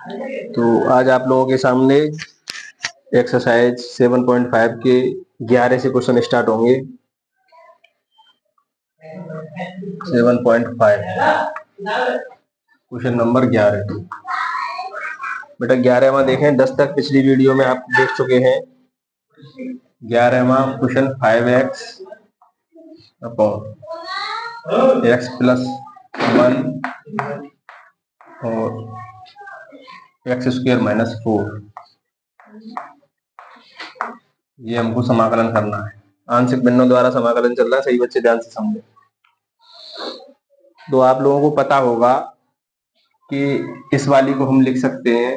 तो आज आप लोगों के सामने एक्सरसाइज 7.5 के 11 से क्वेश्चन स्टार्ट होंगे। 7.5 क्वेश्चन नंबर 11। बेटा 11वां देखें, 10 तक पिछली वीडियो में आप देख चुके हैं। 11वां question 5x upon x plus 1 और एक्स स्क्वायर माइनस 4, ये हमको समाकलन करना है। आंशिक भिन्नों द्वारा समाकलन चल रहा है, सही बच्चे ध्यान से समझे। तो आप लोगों को पता होगा कि इस वाली को हम लिख सकते हैं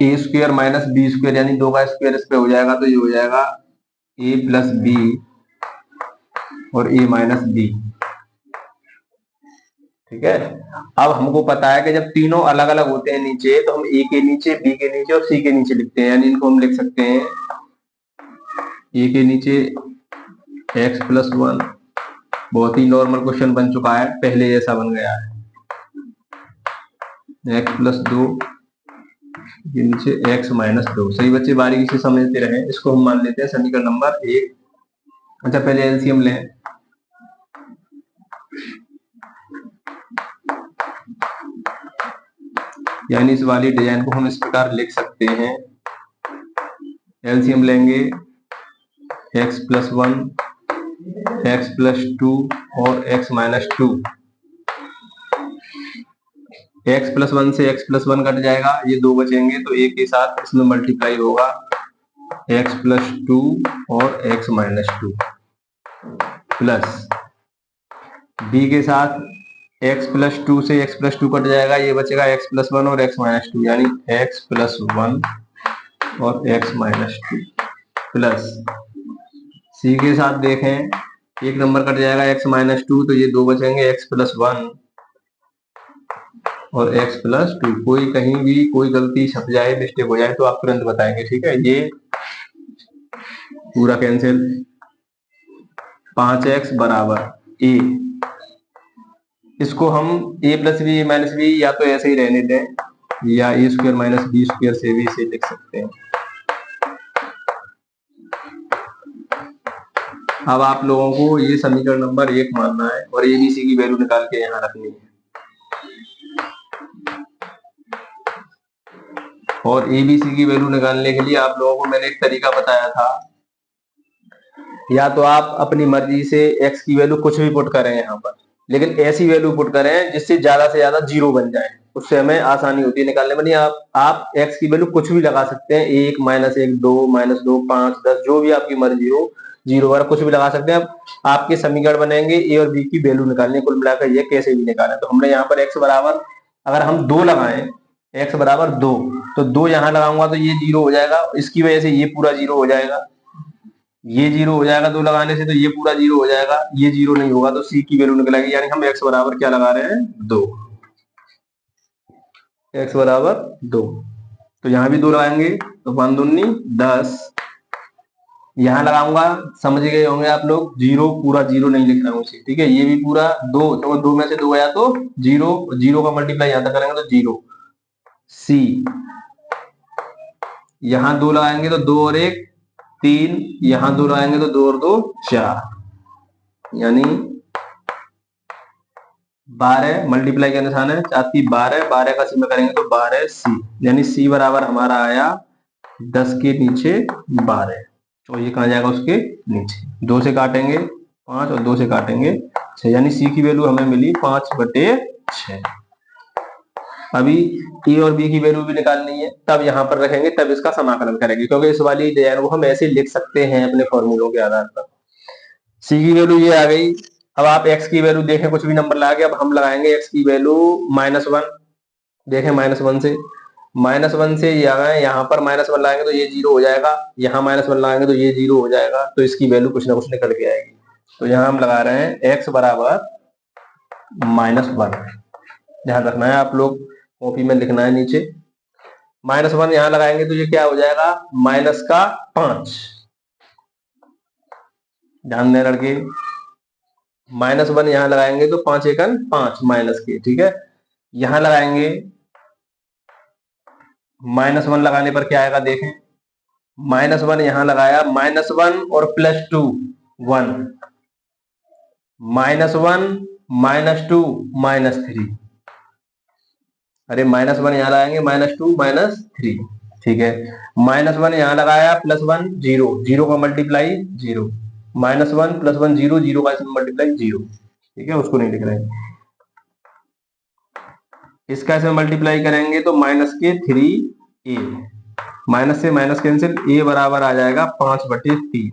ए स्क्वायर माइनस बी स्क्वायर, यानी 2 का स्क्वायर इस पे हो जाएगा तो ये हो जाएगा ए प्लस बी और ए माइनस बी। ठीक है। अब हमको पता है कि जब तीनों अलग अलग होते हैं नीचे, तो हम ए के नीचे, बी के नीचे और सी के नीचे लिखते हैं। यानी इनको हम लिख सकते हैं ए के नीचे एक्स प्लस 1, बहुत ही नॉर्मल क्वेश्चन बन चुका है, पहले जैसा बन गया है। एक्स प्लस 2 के नीचे एक्स माइनस 2। सही बच्चे बारीकी से समझते रहे। इसको हम मान लेते हैं समीकरण नंबर 1। अच्छा, पहले एलसीएम लें। यानी इस वाली डिजाइन को हम इस प्रकार लिख सकते हैं। एलसीएम लेंगे x प्लस 1, x प्लस 2 और x माइनस 2। x प्लस 1 से x प्लस 1 कट जाएगा, ये 2 बचेंगे, तो एक के साथ इसमें मल्टीप्लाई होगा x प्लस 2 और x माइनस 2 प्लस b के साथ x प्लस 2 से x प्लस 2 कट जाएगा, ये बचेगा x प्लस 1 और x माइनस 2, यानी x प्लस 1 और x माइनस 2 प्लस c के साथ देखें, एक नंबर कट जाएगा x माइनस 2, तो ये 2 बचेंगे x प्लस 1 और x प्लस 2। कोई कहीं भी कोई गलती छप जाए, मिस्टेक हो जाए तो आप तुरंत बताएंगे। ठीक है, ये पूरा कैंसिल। 5x बराबर a, इसको हम a plus B minus B या तो ऐसे ही रहने दें, या A square minus B square से भी इसे लिख सकते हैं। अब आप लोगों को ये समीकरण नंबर 1 मानना है और एबीसी की वैल्यू निकाल के यहाँ रखनी है। और एबीसी की वैल्यू निकालने के लिए आप लोगों को मैंने एक तरीका बताया था, या तो आप अपनी मर्जी से x की वैल्यू कुछ भी पुट करें यहाँ पर, लेकिन ऐसी वैल्यू पुट करें जिससे ज्यादा से ज्यादा 0 बन जाए, उससे हमें आसानी होती है निकालने में। नहीं, आप x की वैल्यू कुछ भी लगा सकते हैं, 1 माइनस 1 2 माइनस 2 5 10, जो भी आपकी मर्जी हो, 0 वगैरह कुछ भी लगा सकते हैं। अब आपके समीकरण बनेंगे ए और बी की वैल्यू निकालने, कुल मिलाकर ये कैसे भी निकालें। तो हमने यहाँ पर x बराबर, अगर हम 2 लगाएं, x बराबर 2, तो 2 यहाँ लगाऊंगा तो ये 0 हो जाएगा, इसकी वजह से ये पूरा 0 हो जाएगा, ये 0 हो जाएगा 2 लगाने से, तो ये पूरा 0 हो जाएगा, ये 0 नहीं होगा तो c की वैल्यू निकलेगी। यानी हम x बराबर क्या लगा रहे हैं, 2। x बराबर 2, तो यहाँ भी 2 लगाएंगे तो 1 दूनी 10। यहाँ लगाऊंगा, समझ गए होंगे आप लोग, 0 पूरा 0 नहीं लिख रहा हूँ इसे। ठीक है, ये भी पूरा 2, तो 2 में से 2 गया तो 0, 0 का मल्टीप्लाई यहाँ तक करेंगे तो 0। c यहाँ 2 लगाएंगे तो 2 और 1 3, यहाँ 2 लगाएंगे तो 2 और 2 4, यानी 12 मल्टीप्लाई का निशान है, 4 12 का सी में करेंगे तो 12c, यानी c बराबर हमारा आया 10 के नीचे 12, और ये कहाँ जाएगा, उसके नीचे। 2 से काटेंगे 5 और 2 से काटेंगे 6, यानी c की वैल्यू हमें मिली 5/6। अभी ए और बी की वैल्यू भी निकालनी है, तब यहाँ पर रखेंगे, तब इसका समाकलन करेंगे, क्योंकि इस वाली डिजाइन को हम ऐसे लिख सकते हैं अपने फॉर्मूलों के आधार पर। सी की वैल्यू ये आ गई। अब आप x की वैल्यू देखें, कुछ भी नंबर लगा के अब हम लगाएंगे x की वैल्यू -1। देखें -1 से, -1 से ये आ गए, यहाँ पर -1 लगाएंगे तो ये 0 हो जाएगा, यहाँ -1 लगाएंगे तो ये 0 हो जाएगा, तो इसकी वैल्यू कुछ ना कुछ निकल के आएगी। तो यहाँ हम लगा रहे हैं x बराबर -1। ध्यान रखना है, आप लोग कॉपी में लिखना है नीचे। -1 यहाँ लगाएंगे तो ये क्या हो जाएगा, -5। ध्यान दें लड़के, -1 यहाँ लगाएंगे तो 5 एकन 5 माइनस के, ठीक है। यहाँ लगाएंगे -1 लगाने पर क्या आएगा देखें, -1 यहाँ लगाया, -1 और +2 1, -1 -2 -3, अरे -1 यहाँ लगाएंगे, -2 -3, ठीक है। -1 यहाँ लगाया, +1 0, 0 का मल्टीप्लाई 0, -1 +1 0, 0 का इसमें मल्टीप्लाई 0, ठीक है, उसको नहीं लिख रहे हैं। इसका इसमें मल्टीप्लाई करेंगे तो -3a, माइनस से माइनस कैंसिल, a बराबर आ जाएगा 5/3।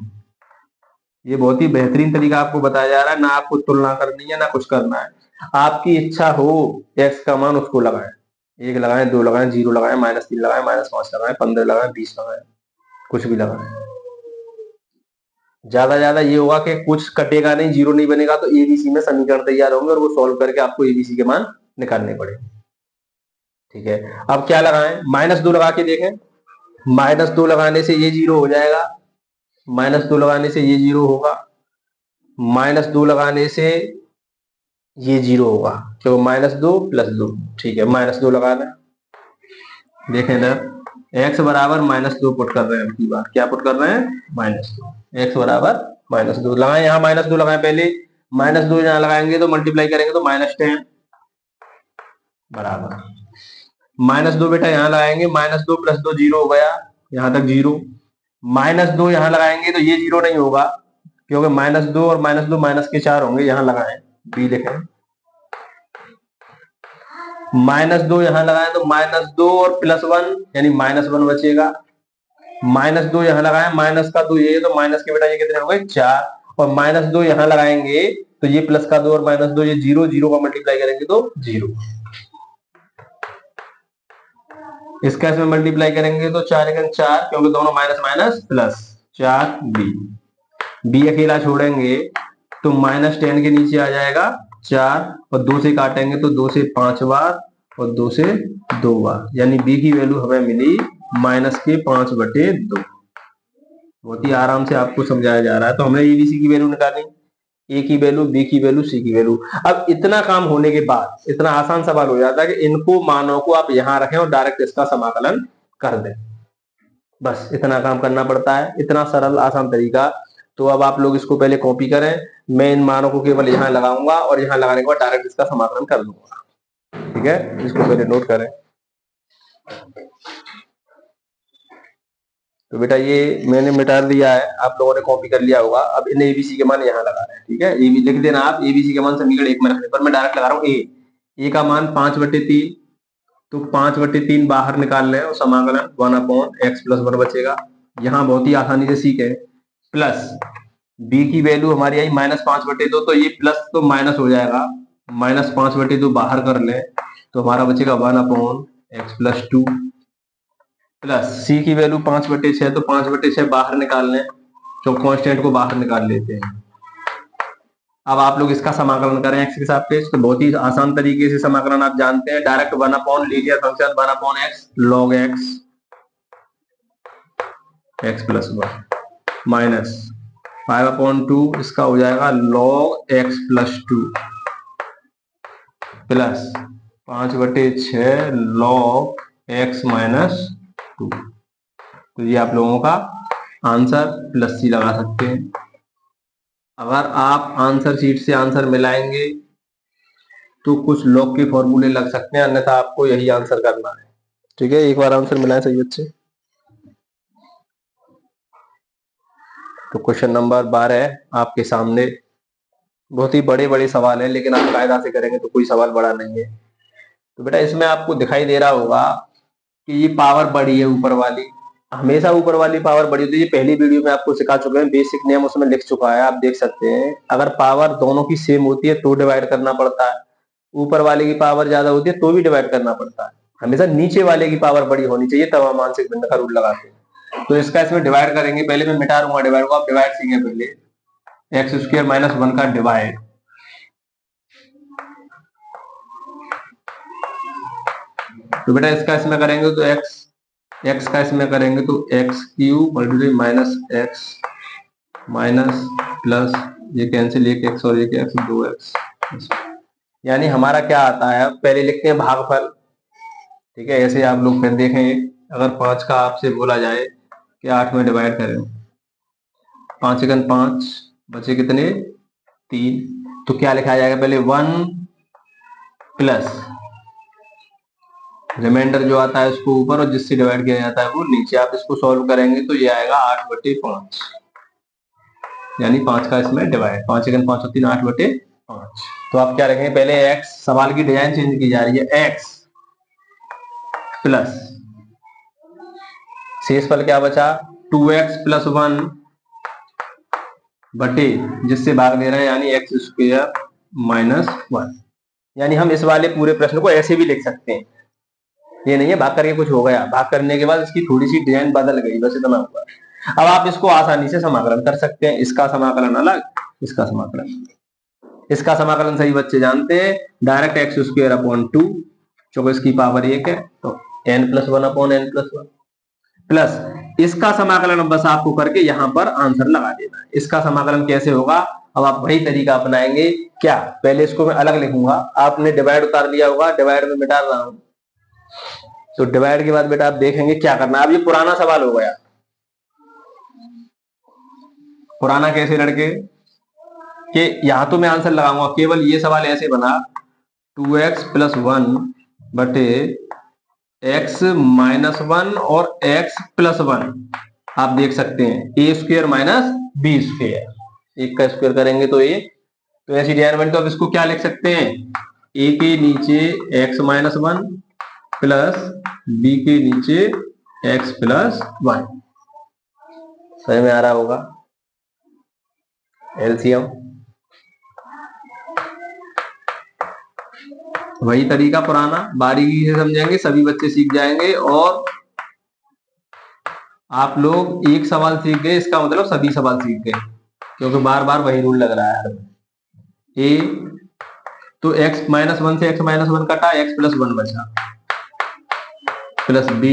ये बहुत ही बेहतरीन तरीका आपको बताया जा रहा है, ना आपको तुलना करनी है ना कुछ करना है, आपकी इच्छा हो x का मान उसको लगाएं, 1 लगाएं, 2 लगाएं, 0 लगाएं, -3 लगाएं, -5 लगाएं, 15 लगाएं, 20 लगाएं, कुछ भी लगाएं। ज्यादा ये होगा कि कुछ कटेगा नहीं, 0 नहीं बनेगा, तो एबीसी में समीकरण तैयार होंगे और वो सॉल्व करके आपको एबीसी के मान निकालने पड़ेंगे, ठीक है। अब क्या लगाएं, -2 लगा के देखें, -2 लगाने से ये 0 हो जाएगा, -2 लगाने से ये 0 होगा, -2 लगाने से ये 0 होगा, क्यों, -2 + 2, ठीक है, -2 लगाना, देखें इधर x बराबर -2 पुट कर रहे हैं, की बार क्या पुट कर रहे हैं, -2, x बराबर -2 लगाएं, यहाँ -2 लगाएं, पहले -2 यहाँ लगाएंगे तो मल्टीप्लाई करेंगे तो -10 बराबर, -2 बेटा यहाँ लगाएंगे, -2 + 2 0 हो गया, यहाँ तक 0, -2 यहाँ लगाएंगे तो ये 0 नहीं होगा, क्योंकि -2 और -2 माइनस के 4 होंगे, यहाँ लगाएं, बी लिखें, -2 यहाँ लगाएं तो -2 और +1 यानी -1 बचेगा, -2 यहाँ लगाएं, माइनस का 2 ये, तो माइनस के बेटा ये कितने हो गए 4, और -2 यहाँ लगाएंगे तो ये प्लस का 2 और -2 ये 0, 0 का मल्टीप्लाई करेंगे तो 0, इसका इसमें मल्टीप्लाई करेंगे तो 4 एकम 4, क्योंकि दोनों minus minus plus, 4b, b अकेला छोड़ेंगे तो -10 के नीचे आ जाएगा 4, और 2 से काटेंगे तो 2 से 5 बार और 2 से 2 बार, यानी b की वैल्यू हमें मिली -5/2। बहुत ही आराम से आपको समझाया जा रहा है। तो हमने एबीसी की वैल्यू निकाली, ए की वैल्यू, बी की वैल्यू, सी की वैल्यू। अब इतना काम होने के बाद इतना आसान सवाल हो जाता है कि इनको मानों को आप यहां रखें और डायरेक्ट इसका समाकलन कर दें, बस इतना काम करना पड़ता है, इतना सरल आसान तरीका। तो अब आप लोग इसको पहले कॉपी करें, मैं इन मानों को केवल यहाँ लगाऊंगा और यहाँ लगाने के बाद डायरेक्ट इसका समाकलन कर दूंगा, ठीक है, इसको पहले नोट करें। तो बेटा ये मैंने मिटा दिया है, आप लोगों ने कॉपी कर लिया होगा। अब इन एबीसी के मान यहाँ लगा रहे हैं, ठीक है, एबी लिख देना आप, एबीसी के मान समीकरण 1 में रखने पर, मैं डायरेक्ट लगा रहा हूँ ए का मान 5/3, तो 5/3 बाहर निकाल लें और समाकलन 1/x+1 बचेगा। यहाँ बहुत ही आसानी से सीखे, प्लस बी की वैल्यू हमारी आई -5/2, तो ये प्लस तो माइनस हो जाएगा, -5/2 बाहर कर ले तो हमारा बचेगा 1/x+2, प्लस सी की वैल्यू 5/6, तो 5/6 बाहर निकाल लें, तो कांस्टेंट को बाहर निकाल लेते हैं। अब आप लोग इसका समाकलन करें x के सापेक्ष, तो बहुत ही आसान तरीके से समाकलन आप जानते हैं, direct one by linear function 1/x log x+1 minus 5/2 इसका हो जाएगा log x+2 plus 5/6 log x-2। तो ये आप लोगों का आंसर, प्लस सी लगा सकते हैं। अगर आप आंसर शीट से आंसर मिलाएंगे तो कुछ लॉग के फॉर्मूले लग सकते हैं, अन्यथा आपको यही आंसर करना है, ठीक है। एक बार आंसर मिलाएं सही बच्चे। तो क्वेश्चन नंबर 12 आपके सामने, बहुत ही बड़े बड़े सवाल है, लेकिन आप कायदा से करेंगे तो कोई सवाल बड़ा नहीं है। तो बेटा इसमें आपको दिखाई दे रहा होगा कि ये पावर बड़ी है, ऊपर वाली, हमेशा ऊपर वाली पावर बड़ी होती है। ये पहली वीडियो में आपको सिखा चुके हैं, बेसिक नियम उसमें लिख चुका है, आप देख सकते हैं। अगर पावर दोनों की सेम होती है तो डिवाइड करना पड़ता है, ऊपर वाले की पावर ज्यादा होती है तो भी डिवाइड करना पड़ता है। हमेशा नीचे वाले की पावर बड़ी होनी चाहिए, तब हम आंशिक भिन्न का रूल लगाते हैं। तो इसका इसमें डिवाइड करेंगे, पहले मैं मिटा दूंगा डिवाइड को, आप डिवाइड सीखें पहले, x² - 1 का डिवाइड, तो बेटा इसका इसमें करेंगे तो x का इसमें करेंगे तो x³ - x माइनस प्लस ये कैंसिल, एक एक्स और एक एक्स, 2x। यानी हमारा क्या आता है, पहले लिखते हैं भागफल। ठीक है, ऐसे आप लोग फिर देखें, अगर 5 का आपसे बोला जाए कि 8 में डिवाइड करें, 5 एकन 5, बचे कितने 3, तो क्या लिखा जाएगा, पहले 1 प्लस रिमाइंडर जो आता है उसको ऊपर और जिससे डिवाइड किया जाता है वो नीचे। आप इसको सॉल्व करेंगे तो ये आएगा 8/5, यानी 5 का इसमें डिवाइड, 5 एकन 5 और 3, 8/5। तो आप क्या रखेंगे, पहले x, सवाल की डिजाइन चेंज की जा रही है, x प्लस शेष फल क्या बचा 2x + 1 बटे जिससे भाग दे रहे हैं यानी x² - 1। यानी हम इस वाले पूरे प्रश्न को ऐसे भी लिख सकते हैं, ये नहीं है भाग करके कुछ हो गया, भाग करने के बाद इसकी थोड़ी सी डिजाइन बदल गई, बस इतना हुआ। अब आप इसको आसानी से समाकलन कर सकते हैं, इसका समाकलन अलग, इसका समाकलन, इसका समाकलन सही बच्चे जानते हैं, डायरेक्ट x² 24 की पावर 1 है तो n+1/n+1 प्लस इसका समाकलन बस आपको करके यहां पर आंसर लगा देना है। इसका समाकलन कैसे होगा, अब आप वही तरीका अपनाएंगे। क्या, पहले इसको मैं अलग लिखूंगा, आपने डिवाइड उतार लिया होगा, डिवाइड में मिटा रहा हूं, तो डिवाइड के बाद बेटा आप देखेंगे क्या करना है। अब ये पुराना सवाल हो गया, पुराना कैसे लड़के कि यहां तो मैं आंसर लगाऊंगा, केवल ये सवाल ऐसे बना 2x + 1 बटे x - 1 और x + 1। आप देख सकते हैं a² - b², एक का स्क्वायर करेंगे तो a, तो ऐसी डिजाइन बनी। तो अब इसको क्या लिख सकते हैं, a के नीचे x - 1 प्लस b के नीचे x + 1। समझ में आ रहा होगा, एलसीएम वही तरीका पुराना, बारीकी से समझेंगे सभी बच्चे सीख जाएंगे। और आप लोग एक सवाल सीख गए इसका मतलब सभी सवाल सीख गए, क्योंकि बार बार वही रूल लग रहा है। ए तो x - 1 से x - 1 कटा, x + 1 बचा, प्लस b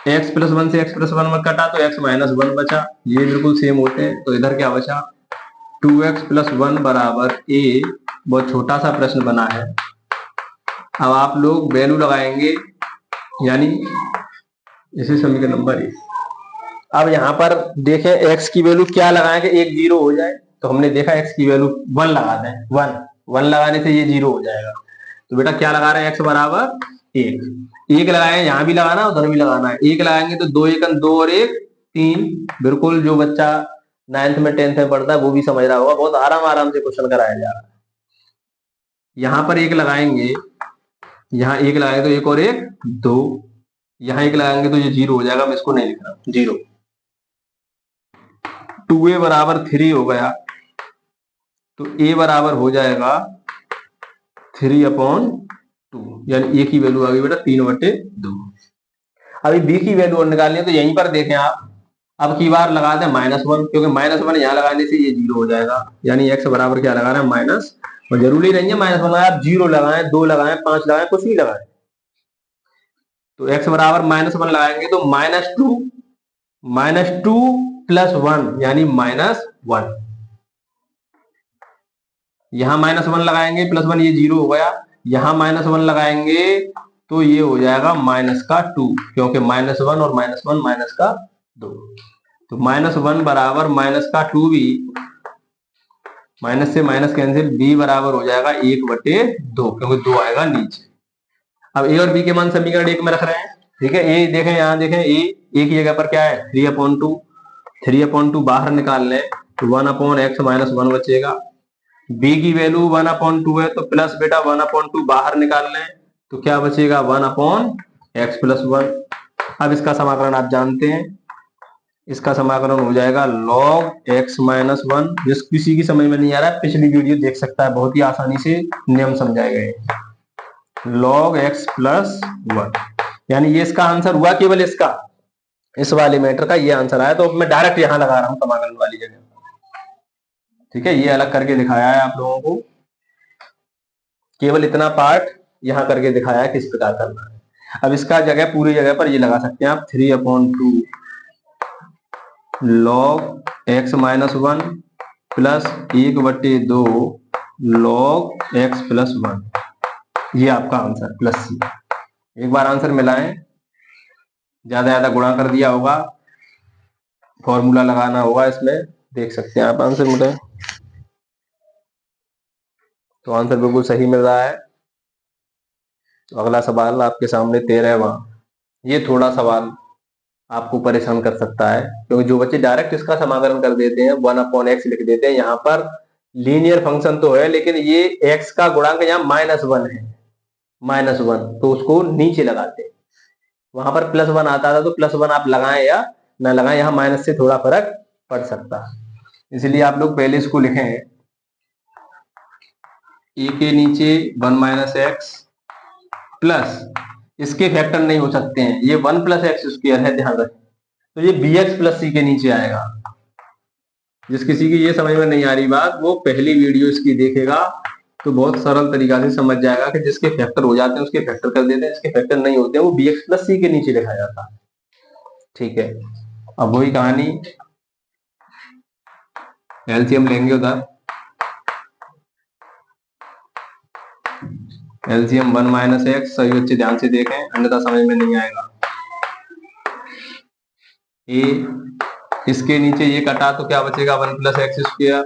x + 1 से x + 1 में कटा तो x - 1 बचा, ये बिल्कुल सेम होते हैं। तो इधर क्या बचा 2x + 1 बराबर a। बहुत छोटा सा प्रश्न बना है। अब आप लोग वैल्यू लगाएंगे, यानी इसे समीकरण नंबर 1। अब यहाँ पर देखें x की वैल्यू क्या लगाएं कि 1 0 हो जाए, तो हमने देखा x की वैल्यू 1 लगा दें, 1 लगाने से ये 0 हो जाएगा। तो बेटा क्या लगा रहे हैं, x = 1 लगाए, यहाँ भी लगाना है उधर भी लगाना है। 1 लगाएंगे तो 2 एकन 2 और 1 3। बिल्कुल जो बच्चा 9th में 10th में पढ़ता है वो भी समझ रहा होगा, बहुत आराम से क्वेश्चन कराया जा रहा है। यहाँ पर 1 लगाएंगे, यहाँ 1 लगाएंगे तो 1 और 1 2, यहाँ 1 लगाएंगे तो ये 0 हो जाएगा, मैं इसको नहीं लिख रहा, 0। 2a = 3 हो गया, तो a बराबर हो जाएगा 3/2, यानी a की वैल्यू आ गई बेटा 3/2। अभी b की वैल्यू निकालनी है, तो यहीं पर देखें आप, अब की बार लगा दें -1, क्योंकि -1 यहाँ लगाने से ये 0 हो जाएगा, यानी x बराबर क्या लगा रहे हैं माइनस। और जरूरी नहीं है -1 आप 0 लगाएं, 2 लगाएं, 5 लगाएं, कुछ भी लगाएं। तो x बराबर -1 लगाएंगे तो -2 + 1 यानी -1। यहाँ -1 लगाएंगे +1, ये 0 हो गया। यहाँ -1 लगाएंगे तो ये हो जाएगा -2, क्योंकि -1 और -1 -2। तो -1 बराबर -2 भी, माइनस से माइनस कैंसिल, b बराबर हो जाएगा 1/2, क्योंकि 2 आएगा नीचे। अब a और b के मान समीकरण 1 में रख रहे हैं। ठीक है, a देखें, यहाँ देखें a की जगह पर क्या है 3/2 बाहर निकाल लें तो 1/x - 1 बचेगा। b की वैल्यू 1/2 है, तो प्लस बेटा 1/2 बाहर निकाल लें तो क्या बचेगा 1/x + 1। अब इसका समाकलन आप जानते हैं, इसका समाकलन हो जाएगा log x - 1। जिस किसी की समझ में नहीं आ रहा है पिछली वीडियो देख सकता है, बहुत ही आसानी से नियम समझाए गए। log x + 1, यानी ये इसका आंसर हुआ, केवल इसका, इस वाले मैटर का ये आंसर आया। तो मैं डायरेक्ट यहां लगा रहा हूं समाकलन वाली जगह। ठीक है, ये अलग करके दिखाया है आप लोगों को, केवल इतना पार्ट यहां करके दिखाया है किस प्रकार करना है। अब इसका जगह पूरी जगह पर ये लगा सकते हैं आप 3/2 log x - 1 plus 1/2 log x plus 1। ये आपका आंसर प्लस सी। एक बार आंसर मिलाएं, ज्यादा गुणा कर दिया होगा, फॉर्मूला लगाना होगा इसमें, देख सकते हैं आप आंसर मिले तो आंसर बिल्कुल सही मिल रहा है। तो अगला सवाल आपके सामने 13वां। ये थोड़ा सवाल आपको परेशान कर सकता है, क्योंकि जो बच्चे डायरेक्ट इसका समाकलन कर देते हैं 1/x लिख देते हैं। यहाँ पर लीनियर फंक्शन तो है, लेकिन ये x का गुणांक यहाँ -1 है, -1, तो उसको नीचे लगाते हैं। वहां पर +1 आता था तो +1 आप लगाएं या ना लगाएं, यहाँ माइनस से थोड़ा फर्क पड़ सकता है। इसलिए आप लोग पहले इसको लिखें, a के नीचे 1 - x प्लस इसके फैक्टर नहीं हो सकते हैं, ये 1 + x² है, ध्यान रखें। तो ये bx + c के नीचे आएगा। जिस किसी की ये समझ में नहीं आ रही बात, वो पहली वीडियो इसकी देखेगा तो बहुत सरल तरीका से समझ जाएगा कि जिसके फैक्टर हो जाते हैं उसके फैक्टर कर देते हैं, जिसके फैक्टर नहीं होते हैं वो bx + c के नीचे लिखा जाता है। ठीक है, अब वही कहानी, एलसीएम लेंगे उधर। एलसीएम 1 - x, सभी बच्चे ध्यान से देखें अन्यथा समझ में नहीं आएगा। ए इसके नीचे ये कटा तो क्या बचेगा, 1 + x²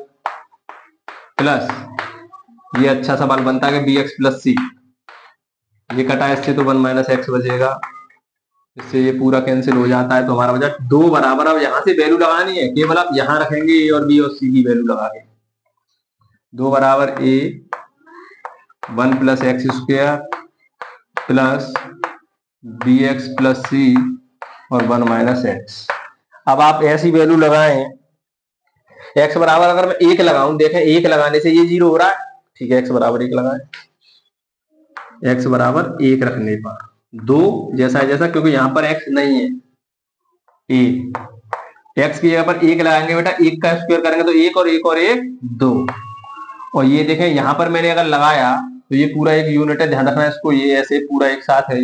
प्लस ये अच्छा सवाल बनता है कि bx + c, ये कटा इससे तो 1 - x बचेगा, इससे ये पूरा कैंसिल हो जाता है। तो हमारा बचा 2 बराबर। अब यहां से वैल्यू लगानी है, केवल आप यहां रखेंगे a और b और c की वैल्यू लगा के। 2 बराबर a 1 + x² plus bx + c और 1 - x। अब आप ऐसी वैल्यू लगाएं, x बराबर अगर मैं 1 लगाऊं, देखें 1 लगाने से ये 0 हो रहा है। ठीक है, x बराबर 1 लगाएं, x बराबर 1 रखने पर 2 जैसा है जैसा, क्योंकि यहां पर x नहीं है, a x की जगह पर 1 लगाएंगे बेटा, 1 का स्क्वायर करेंगे तो 1 और 1 और 1 2। और ये देखें यहां पर मैंने अगर लगाया तो ये पूरा एक यूनिट है, ध्यान रखना इसको, ये ऐसे पूरा एक साथ है।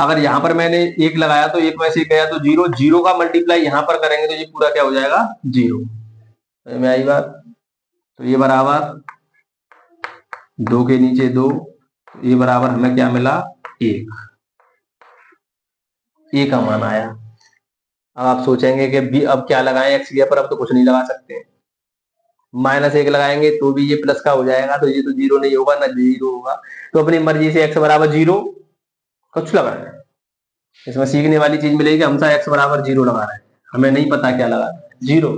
अगर यहां पर मैंने 1 लगाया तो 1 में से गया तो 0, 0 का मल्टीप्लाई यहां पर करेंगे तो ये पूरा क्या हो जाएगा, 0। में आई बात। तो ये बराबर 2 के नीचे 2, ये बराबर हमें क्या मिला, 1। ए का मान आया। अब आप सोचेंगे कि बी अब क्या लगाएं x की, पर अब तो कुछ नहीं लगा सकते। -1 लगाएंगे तो भी ये प्लस का हो जाएगा, तो ये तो 0 नहीं होगा ना 0 होगा। तो अपनी मर्जी से x बराबर 0 कुछ लगाना है। इसमें सीखने वाली चीज मिलेगी, हम सा x बराबर 0 लगा रहे हैं, हमें नहीं पता क्या लगा रहे हैं। 0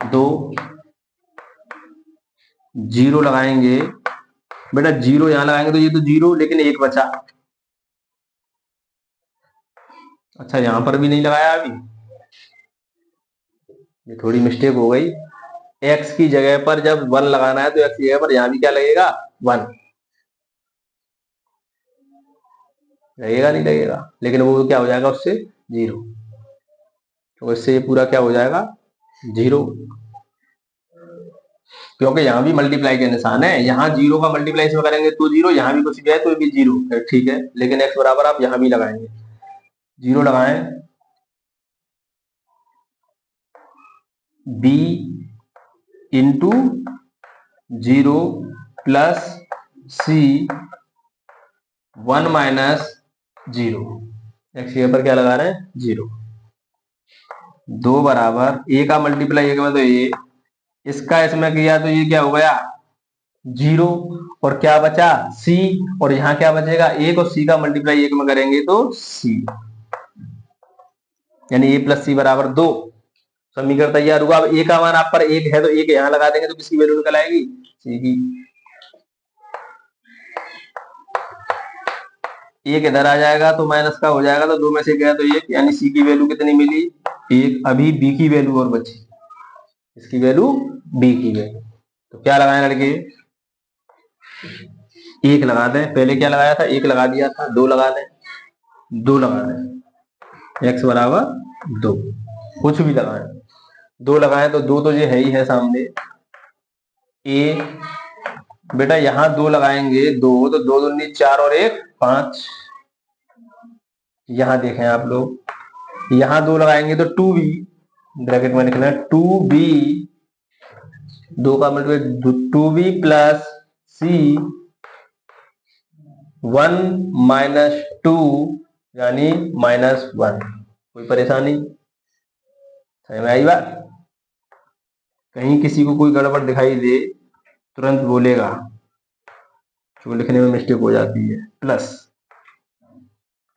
2 0 लगाएंगे बेटा, 0 यहां लगाएंगे तो ये तो 0, लेकिन 1 बचा। अच्छा, यहां पर भी नहीं लगाया अभी, ये थोड़ी मिस्टेक हो गई। x की जगह पर जब 1 लगाना है तो x की जगह पर यहां भी क्या लगेगा, 1 लगेगा, नहीं लगेगा, लेकिन वो क्या हो जाएगा उससे 0, तो इससे ये पूरा क्या हो जाएगा 0, क्योंकि यहां भी मल्टीप्लाई के निशान है। यहां 0 का मल्टीप्लाई इसमें करेंगे तो 0, यहां भी कुछ गया तो भी 0 है। ठीक है, लेकिन x बराबर आप यहां भी लगाएंगे, 0 लगाएं, b into 0 plus c 1 - 0, x के ऊपर क्या लगा रहे हैं 0। 2 बराबर a का मल्टीप्लाई एक में तो ये, इसका इसमें किया तो ये क्या हो गया 0, और क्या बचा c, और यहां क्या बचेगा 1, और c का मल्टीप्लाई एक में करेंगे तो c, यानी a + c बराबर 2। समीकरण तैयार हुआ। अब a का मान आप पर 1 है तो 1 यहां लगा देंगे तो किसकी वैल्यू निकल आएगी, c की। 1 इधर आ जाएगा तो माइनस का हो जाएगा, तो 2 में से गया तो 1, यानी c की वैल्यू कितनी मिली 1। अभी b की वैल्यू और बची, इसकी वैल्यू b की वैल्यू, तो क्या लगाए लड़के 1 लगा दें। पहले क्या लगाया था 1 लगा दिया था, 2 लगा दें, 2 लगा दें, x बराबर 2, कुछ भी लगाएं, 2 लगाएं तो 2 तो ये है ही है सामने। a बेटा यहां 2 लगाएंगे 2, तो 2 दूनी 4 और 1 5। यहां देखें आप लोग, यहां 2 लगाएंगे तो 2b, ब्रैकेट में लिखना है 2b, 2 का multiply 2b plus c 1 minus 2 यानी -1। कोई परेशानी? समझ में आई बात? कहीं किसी को कोई गड़बड़ दिखाई दे तुरंत बोलेगा, जो लिखने में मिस्टेक हो जाती है। प्लस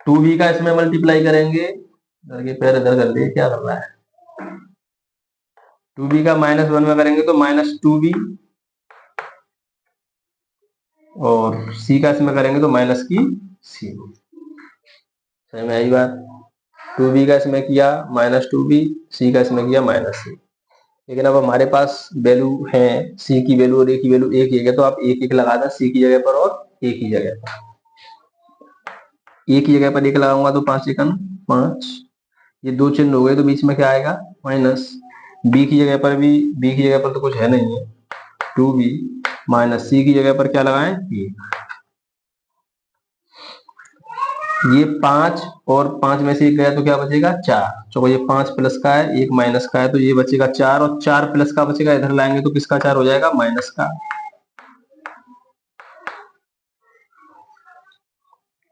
2b का इसमें मल्टीप्लाई करेंगे, पैर इधर कर लिए, क्या कर रहा है? 2b का -1 में करेंगे तो -2b, और c का इसमें करेंगे तो -c। समझ में आई बात? 2b का इसमें किया -2b, c का इसमें किया -c। लेकिन अब हमारे पास वैल्यू है, c की वैल्यू और a की वैल्यू एक ही है, तो आप एक लगा दें c की जगह पर और a की जगह पर। a की जगह पर 1 लगाऊंगा तो 5 एकम 5, ये 2 चिन्ह हो गए तो बीच में क्या आएगा? माइनस। b की जगह पर भी, b की जगह पर तो कुछ है नहीं है, 2b माइनस c की जगह पर क्या लगाएं? 1। ये 5 और 5 में से 1 गया तो क्या बचेगा? 4। चलो ये 5 प्लस का है, 1 माइनस का है, तो ये बचेगा 4, और 4 प्लस का बचेगा, इधर लाएंगे तो किसका 4 हो जाएगा? माइनस का।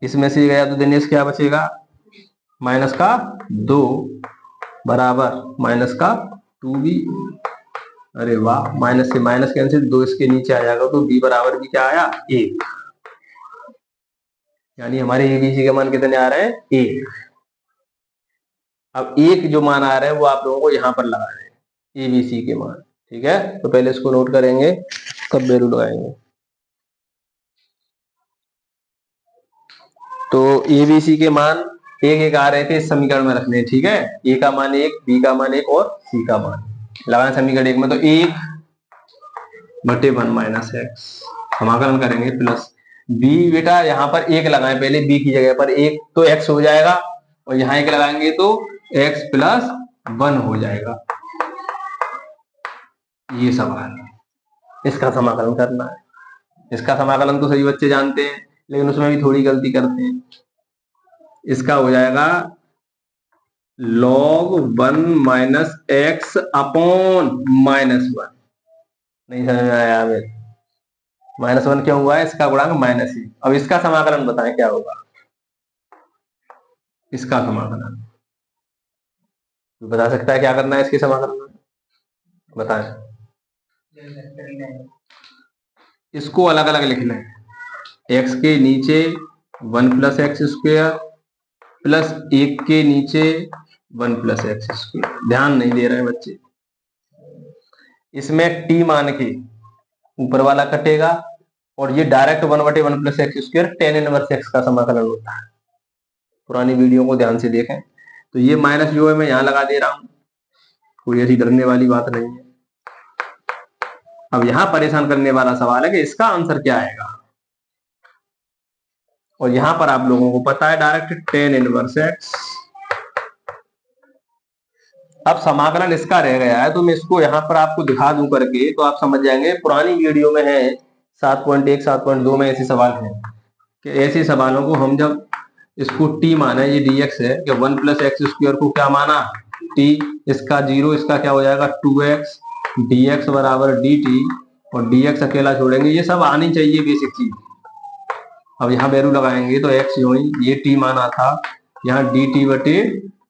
इसमें से गया तो दिनेश क्या बचेगा? माइनस का 2 बराबर माइनस का 2b। अरे वाह, माइनस से माइनस कैंसिल, 2 इसके नीचे आ जाएगा तो b बराबर भी क्या आया? 1। यानी हमारे abc के मान कितने आ रहे हैं? 1। अब 1 जो मान आ रहे हैं वो आप लोगों को यहां पर लगाना है, abc के मान। ठीक है, तो पहले इसको नोट करेंगे, तब वैल्यू लगाएंगे। तो abc के मान एक आ रहे थे, इस समीकरण में रखने। ठीक है, a का मान 1, b का मान 1 और c का मान लगाना समीकरण 1 में, तो 1/1 माइनस एक्स समाकलन करेंगे, प्लस b। बेटा यहाँ पर 1 लगाएं पहले, b की जगह पर 1 तो x हो जाएगा, और यहाँ 1 लगाएंगे तो x प्लस 1 हो जाएगा। ये सवाल है, इसका समाकलन करना है। इसका समाकलन तो सभी बच्चे जानते हैं, लेकिन उसमें भी थोड़ी गलती करते हैं। इसका हो जाएगा log 1 माइनस एक्स अपॉन -1। नहीं समझ में आया हमें? -1 क्यों हुआ है? इसका गुणांक माइनस ही। अब इसका समाकलन बताएं क्या होगा? इसका समाकलन बता सकता है क्या करना है? इसके समाकलन में बताएं। इसको अलग अलग लिख लें, x के नीचे 1 प्लस एक्स स्क्वेयर प्लस 1 के नीचे 1 प्लस एक्स स्क्वेयर। ध्यान नहीं दे रहे हैं बच्चे। इसमें t मान के ऊपर वाला कटेगा, और ये direct 1/1 plus x square tan inverse x का समाकलन होता है। पुरानी वीडियो को ध्यान से देखें। तो ये माइनस जो है मैं यहां लगा दे रहा हूं, कोई ऐसी डरने वाली बात नहीं है। अब यहां परेशान करने वाला सवाल है कि इसका आंसर क्या आएगा, और यहां पर आप लोगों को पता है डायरेक्ट tan इनवर्स x। अब समाकलन इसका रह गया है, तो मैं इसको यहां पर आपको दिखा दूं करके, तो आप समझ जाएंगे। पुरानी वीडियो में है 7.1 7.2 में ऐसे सवाल हैं कि ऐसे सवालों को हम जब इसको t माना, ये dx है, कि 1 प्लस एक्स स्क्वायर को क्या माना? t, इसका 0, इसका क्या हो जाएगा? 2x, dx बराबर dt, और dx अकेला छोड़ेंगे। ये सब आनी चाहिए बेसिक चीज। अब यहाँ वैल्यू लगाएंगे तो x जो ये t माना था, यहाँ dt बटे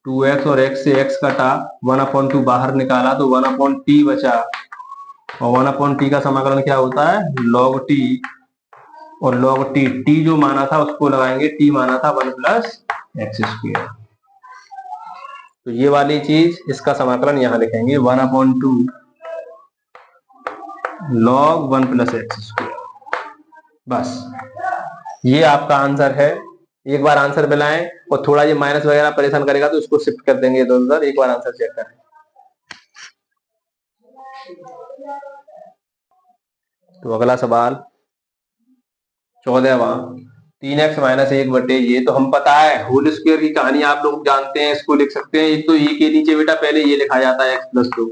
2x, और x से x कटा, 1/2 बाहर निकाला तो 1/t बचा, और 1/t का समाकलन क्या होता है? log t, और log t जो माना था उसको लगाएंगे, t माना था 1 प्लस एक्स स्क्वेयर। तो ये वाली चीज, इसका समाकलन यहां लिखेंगे 1/2 log 1 प्लस एक्स स्क्वेयर। बस ये आपका आंसर है। एक बार आंसर मिलाएं, और थोड़ा ये माइनस वगैरह परेशान करेगा तो इसको शिफ्ट कर देंगे इधर उधर। एक बार आंसर चेक करें। तो अगला सवाल 14वां, 3x माइनस 1 बटे, ये तो हम पता है, होल स्क्वायर की कहानी आप लोग जानते हैं, इसको लिख सकते हैं। एक तो ए के नीचे बेटा पहले ये लिखा जाता है x प्लस 2,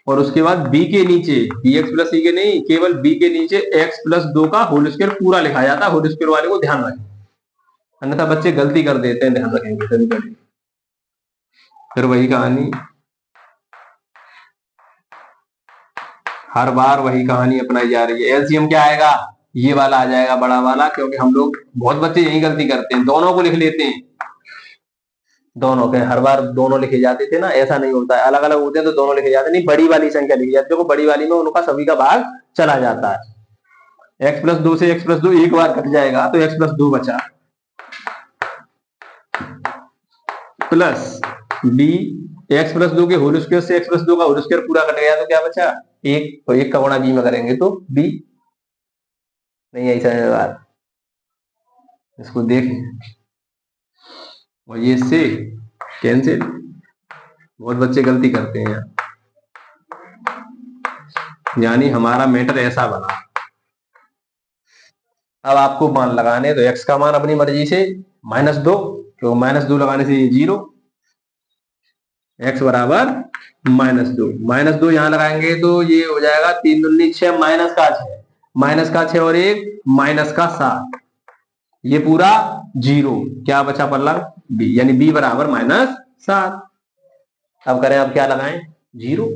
और उसके बाद b के नीचे bx प्लस c के नहीं, केवल b के नीचे x प्लस 2 का होल स्क्वायर पूरा लिखा जाता है। होल स्क्वायर वाले को ध्यान रखें, अन्यथा बच्चे गलती कर देते हैं, ध्यान रखेंगे कभी कभी। फिर वही कहानी, हर बार वही कहानी अपनाई जा रही है। एलसीएम क्या आएगा, ये वाला आ जाएगा बड़ा वाला, क्योंकि हम लोग बहुत बच्चे यही गलती करते हैं, दोनों को लिख लेते हैं, दोनों के हर बार दोनों लिखे जाते थे ना, ऐसा नहीं होता है, अलग अलग होते हैं तो दोनों लिखे जाते नहीं, बड़ी वाली संख्या लिखी जाती है। देखो बड़ी वाली में उनका सभी का भाग चला जाता है। x प्लस 2 से x प्लस 2 एक बार कट जाएगा तो x प्लस 2 बचा, प्लस b x प्लस 2 के होल स्क्वायर से x प्लस 2 का होल स्क्वायर पूरा कट गया तो क्या बचा, एक, तो एक का गुणा b में करेंगे तो b, नहीं ऐसा है बात, इसको देख, और ये से कैंसिल, बहुत बच्चे गलती करते हैं, यानी हमारा मैटर ऐसा बना। अब आपको मान लगाने, तो x का मान अपनी मर्जी से -2, तो -2 लगाने से ये 0, x बराबर -2, -2 यहां लगाएंगे तो ये हो जाएगा 3 दूनी 6, माइनस का 6 और एक -7, ये पूरा 0, क्या बचा पल्ला b, यानी b बराबर -7। अब करें, अब क्या लगाएं, 0,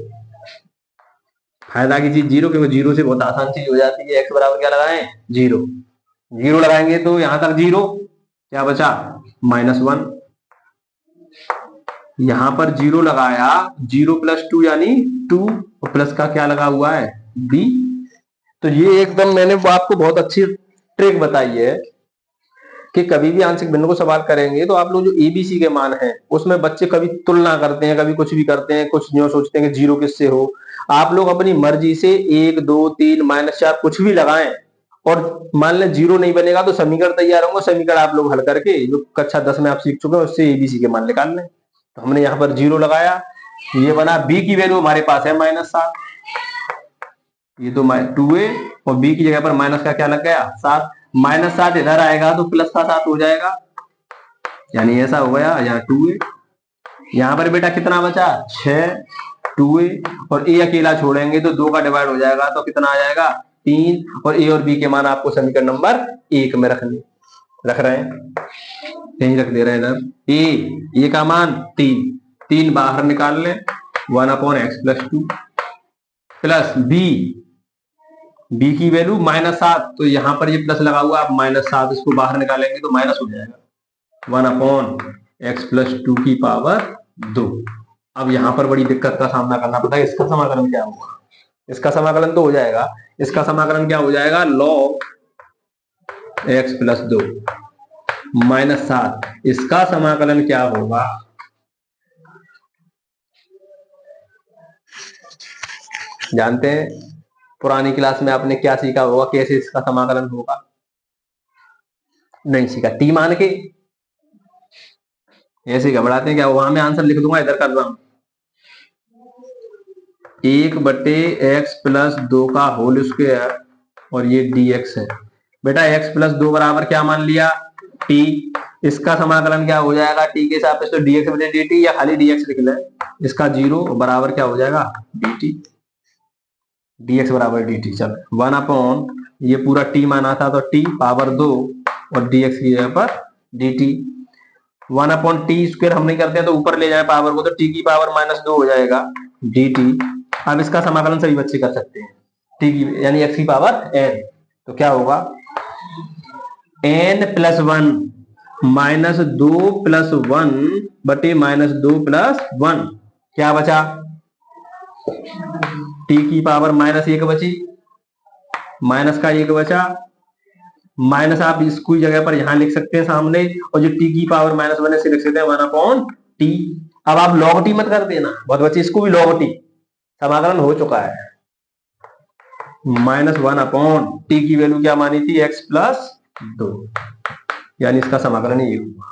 फायदा की चीज 0, क्योंकि 0 से बहुत आसान चीज हो जाती है। x बराबर क्या लगाएं, 0, 0 लगाएंगे तो यहां तक 0, क्या बचा -1, यहां पर 0 लगाया, 0 प्लस 2 यानी 2, और प्लस का क्या लगा हुआ है, b। तो ये एकदम मैंने आपको बहुत अच्छी ट्रिक बताई है कि कभी भी आंशिक भिन्न को सवाल करेंगे तो आप लोग जो एबीसी के मान है उसमें बच्चे कभी तुलना करते हैं, कभी कुछ भी करते हैं, कुछ जो सोचते हैं कि 0 किससे हो। आप लोग अपनी मर्जी से 1 2 3 -4 कुछ भी लगाएं, और मान लें 0 नहीं बनेगा तो समीकरण तैयार होंगे, समीकरण आप लोग हल करके जो कक्षा 10 में आप सीख चुके हैं उससे एबीसी के मान निकाल लें। तो हमने यहाँ पर 0 लगाया, ये बना, b की वैल्यू हमारे पास है -7, ये तो 2a, और b की जगह पर माइनस का क्या लग गया, 7, -7 इधर आएगा तो प्लस का 7 हो जाएगा, यानी ऐसा हो गया, यहाँ 2a, यहाँ पर बेटा कितना बचा, 6, 2a, और a अकेला छोड़ेंगे तो 2 का डिवाइड हो जाएगा तो कितना आ जाएगा, 3, और a और b के मान आपको समीकरण नंबर 1 में रख रहे हैं, यहीं रख दे रहे हैं इधर। a का मान 3, 3 बाहर निकाल लें, 1/x प्लस 2, प्लस b की वैल्यू -7, तो यहां पर ये प्लस लगा हुआ, आप -7 इसको बाहर निकालेंगे तो माइनस हो जाएगा, 1/x प्लस 2 की पावर 2। अब यहां पर बड़ी दिक्कत का सामना करना पड़ता है, इसका समाकलन क्या होगा, इसका समाकलन तो हो जाएगा, इसका समाकलन क्या हो जाएगा, log x प्लस 2 -7, इसका समाकलन क्या होगा, जानते हैं पुरानी क्लास में आपने क्या सीखा होगा, कैसे इसका समाकलन होगा, नहीं सीखा, टी मान के ऐसे घबराते हैं क्या, वहां मैं आंसर लिख दूंगा, इधर कर रहा हूं, 1/x प्लस 2 का होल स्क्वायर, और ये dx है, बेटा x प्लस 2 बराबर क्या मान लिया, t, इसका समाकलन क्या हो जाएगा, t के साथ तो dx बटे dt, या खाली dx लिख लें, इसका 0 बराबर क्या हो जाएगा, dt, dx बराबर dt, चल 1/, ये पूरा t माना था तो t पावर 2, और dx की जगह पर dt, 1/t² हम नहीं करते हैं तो ऊपर ले जाए पावर को, तो t की पावर -2 हो जाएगा dt। अब इसका समाकलन सभी बच्चे कर सकते हैं, t की यानी x की पावर n, तो क्या होगा, n प्लस 1 -2 प्लस 1 बटे -2 प्लस 1, क्या बचा, t की पावर -1 बची, माइनस का 1 बचा, माइनस आप इसको जगह पर यहां लिख सकते हैं सामने, और जो t की पावर -1 से लिख सकते हैं 1/t। अब आप log t मत कर देना, बहुत बच्चे इसको भी log t, समाकलन हो चुका है, -1/t की वैल्यू क्या मानी थी, x प्लस 2, यानी इसका समाकलन ये हुआ,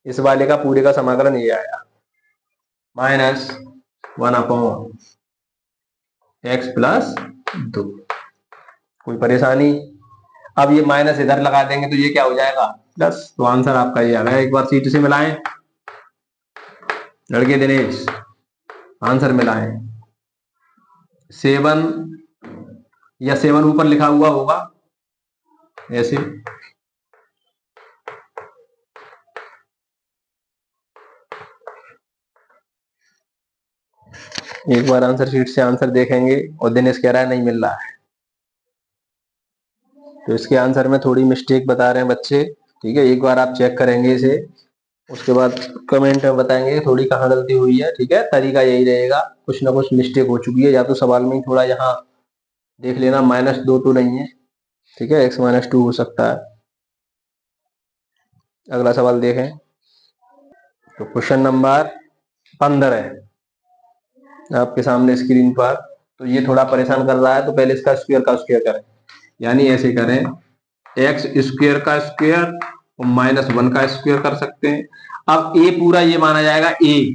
इस वाले का पूरे का समाकलन ये आया, -1/x प्लस 2। कोई परेशानी, अब ये माइनस इधर लगा देंगे तो ये क्या हो जाएगा, प्लस, तो आंसर आपका ये आ गया। एक बार सीट से मिलाएं लड़के दिनेश, आंसर मिलाएं, 7, या 7 ऊपर लिखा हुआ होगा ऐसे, एक बार आंसर शीट से आंसर देखेंगे और दिनेश कह रहा है नहीं मिल रहा है, तो इसके आंसर में थोड़ी मिस्टेक बता रहे हैं बच्चे। ठीक है, एक बार आप चेक करेंगे इसे, उसके बाद कमेंट में बताएंगे थोड़ी कहाँ गलती हुई है। ठीक है, तरीका यही रहेगा, कुछ ना कुछ मिस्टेक हो चुकी है, या तो सवाल में ही थोड़ा यहाँ देख लेना, -2 तो नहीं है। ठीक है, x-2 हो सकता है। अगला सवाल देखें, तो क्वेश्चन नंबर 15 है आपके सामने स्क्रीन पर। तो ये थोड़ा परेशान कर रहा है, तो पहले इसका स्क्वायर का स्क्वायर करें, यानी ऐसे करें, एक्स स्क्वायर का स्क्वायर और -1 का स्क्वायर कर सकते हैं। अब ए पूरा ये माना जाएगा ए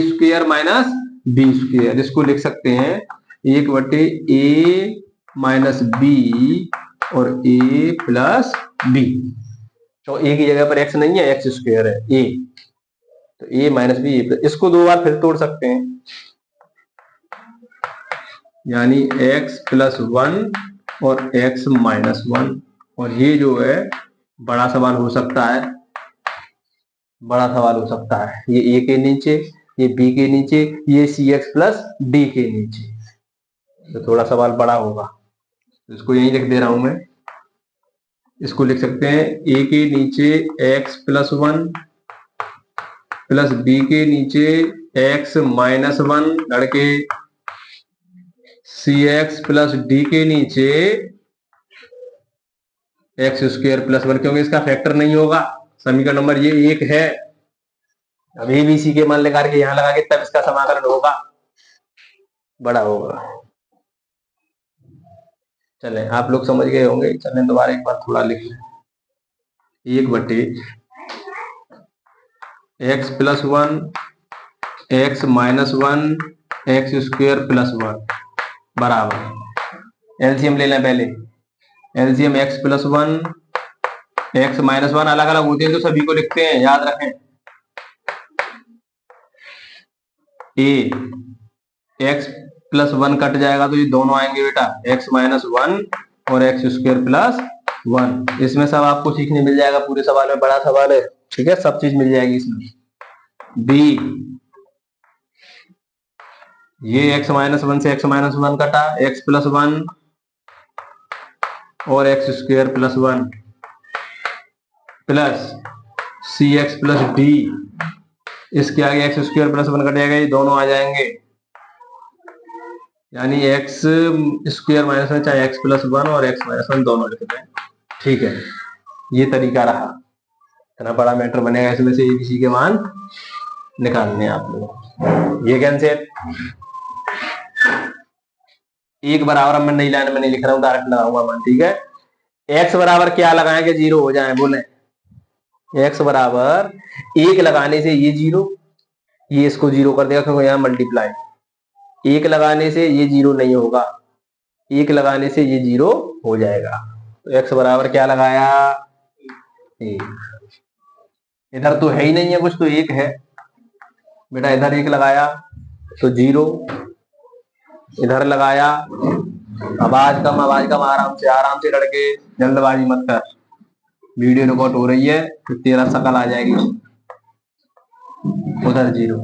स्क्वायर माइनस बी स्क्वायर, इसको लिख सकते हैं 1/a माइनस बी और a प्लस बी। तो ए की जगह पर एक्स नहीं है, एक्स स्क्वायर है ए, तो a माइनस बी, इसको दो बार फिर तोड़ सकते हैं, यानी x प्लस 1 और x माइनस 1। और ये जो है बड़ा सवाल हो सकता है, बड़ा सवाल हो सकता है, ये a के नीचे, ये b के नीचे, ये cx प्लस d के नीचे, तो थोड़ा सवाल बड़ा होगा। इसको यहीं लिख दे रहा हूं मैं, इसको लिख सकते हैं a के नीचे x प्लस 1 प्लस b के नीचे x माइनस 1 लड़के cx प्लस d के नीचे एक्स स्क्वायर प्लस 1, क्योंकि इसका फैक्टर नहीं होगा, समीकरण नंबर ये 1 है। अब ABC के मान लगा के यहां लगा के तब इसका समाकलन होगा, बड़ा होगा। चलें, आप लोग समझ गए होंगे। चलें दोबारा एक बार थोड़ा लिख लें, 1/x plus 1 x minus 1 x square plus 1 बराबर, एलसीएम ले लें पहले, LCM x plus 1 x minus 1 अलग अलग होते हैं तो सभी को लिखते हैं, याद रखें। ए x प्लस 1 कट जाएगा तो ये दोनों आएंगे बेटा, x माइनस 1 और एक्स स्क्वायर प्लस 1। इसमें सब आपको सीखने मिल जाएगा, पूरे सवाल में, बड़ा सवाल है। ठीक है, सब चीज मिल जाएगी इसमें। बी, ये x माइनस 1 से x माइनस 1 कटा, x प्लस 1 और एक्स स्क्वायर प्लस 1 प्लस सी एक्स प्लस डी, इसके आगे एक्स स्क्वायर प्लस 1 कटेगा, ये दोनों आ जाएंगे, यानी एक्स स्क्वायर माइनस 1 चाहे एक्स प्लस 1 और एक्स माइनस 1 दोनों लिख दें। ठीक है, ये तरीका रहा, इतना बड़ा मैटर बनेगा, इसमें से ABC के मान निकालने आप लोग। ये कैंसिल, एक बराबर, अब मैं नई लाइन में नहीं लिख रहा हूं, डायरेक्ट लगाऊंगा मान। ठीक है, x बराबर क्या लगाएं कि 0 हो जाए, बोले। x बराबर 1 लगाने से ये 0, ये इसको 0 कर देगा क्योंकि यहाँ मल्टीप्लाई, 1 लगाने से ये 0 नहीं होगा, 1 लगाने से ये 0 हो जाएगा। तो x बराबर क्या लगाया, 1। इधर तो है ही नहीं है कुछ, तो 1 है बेटा, इधर 1 लगाया तो 0, इधर लगाया, आवाज कम आराम से लड़के, जल्दबाजी मत कर, वीडियो रिकॉर्ड हो रही है, फिर तेरा शकल आ जाएगी। उधर 0,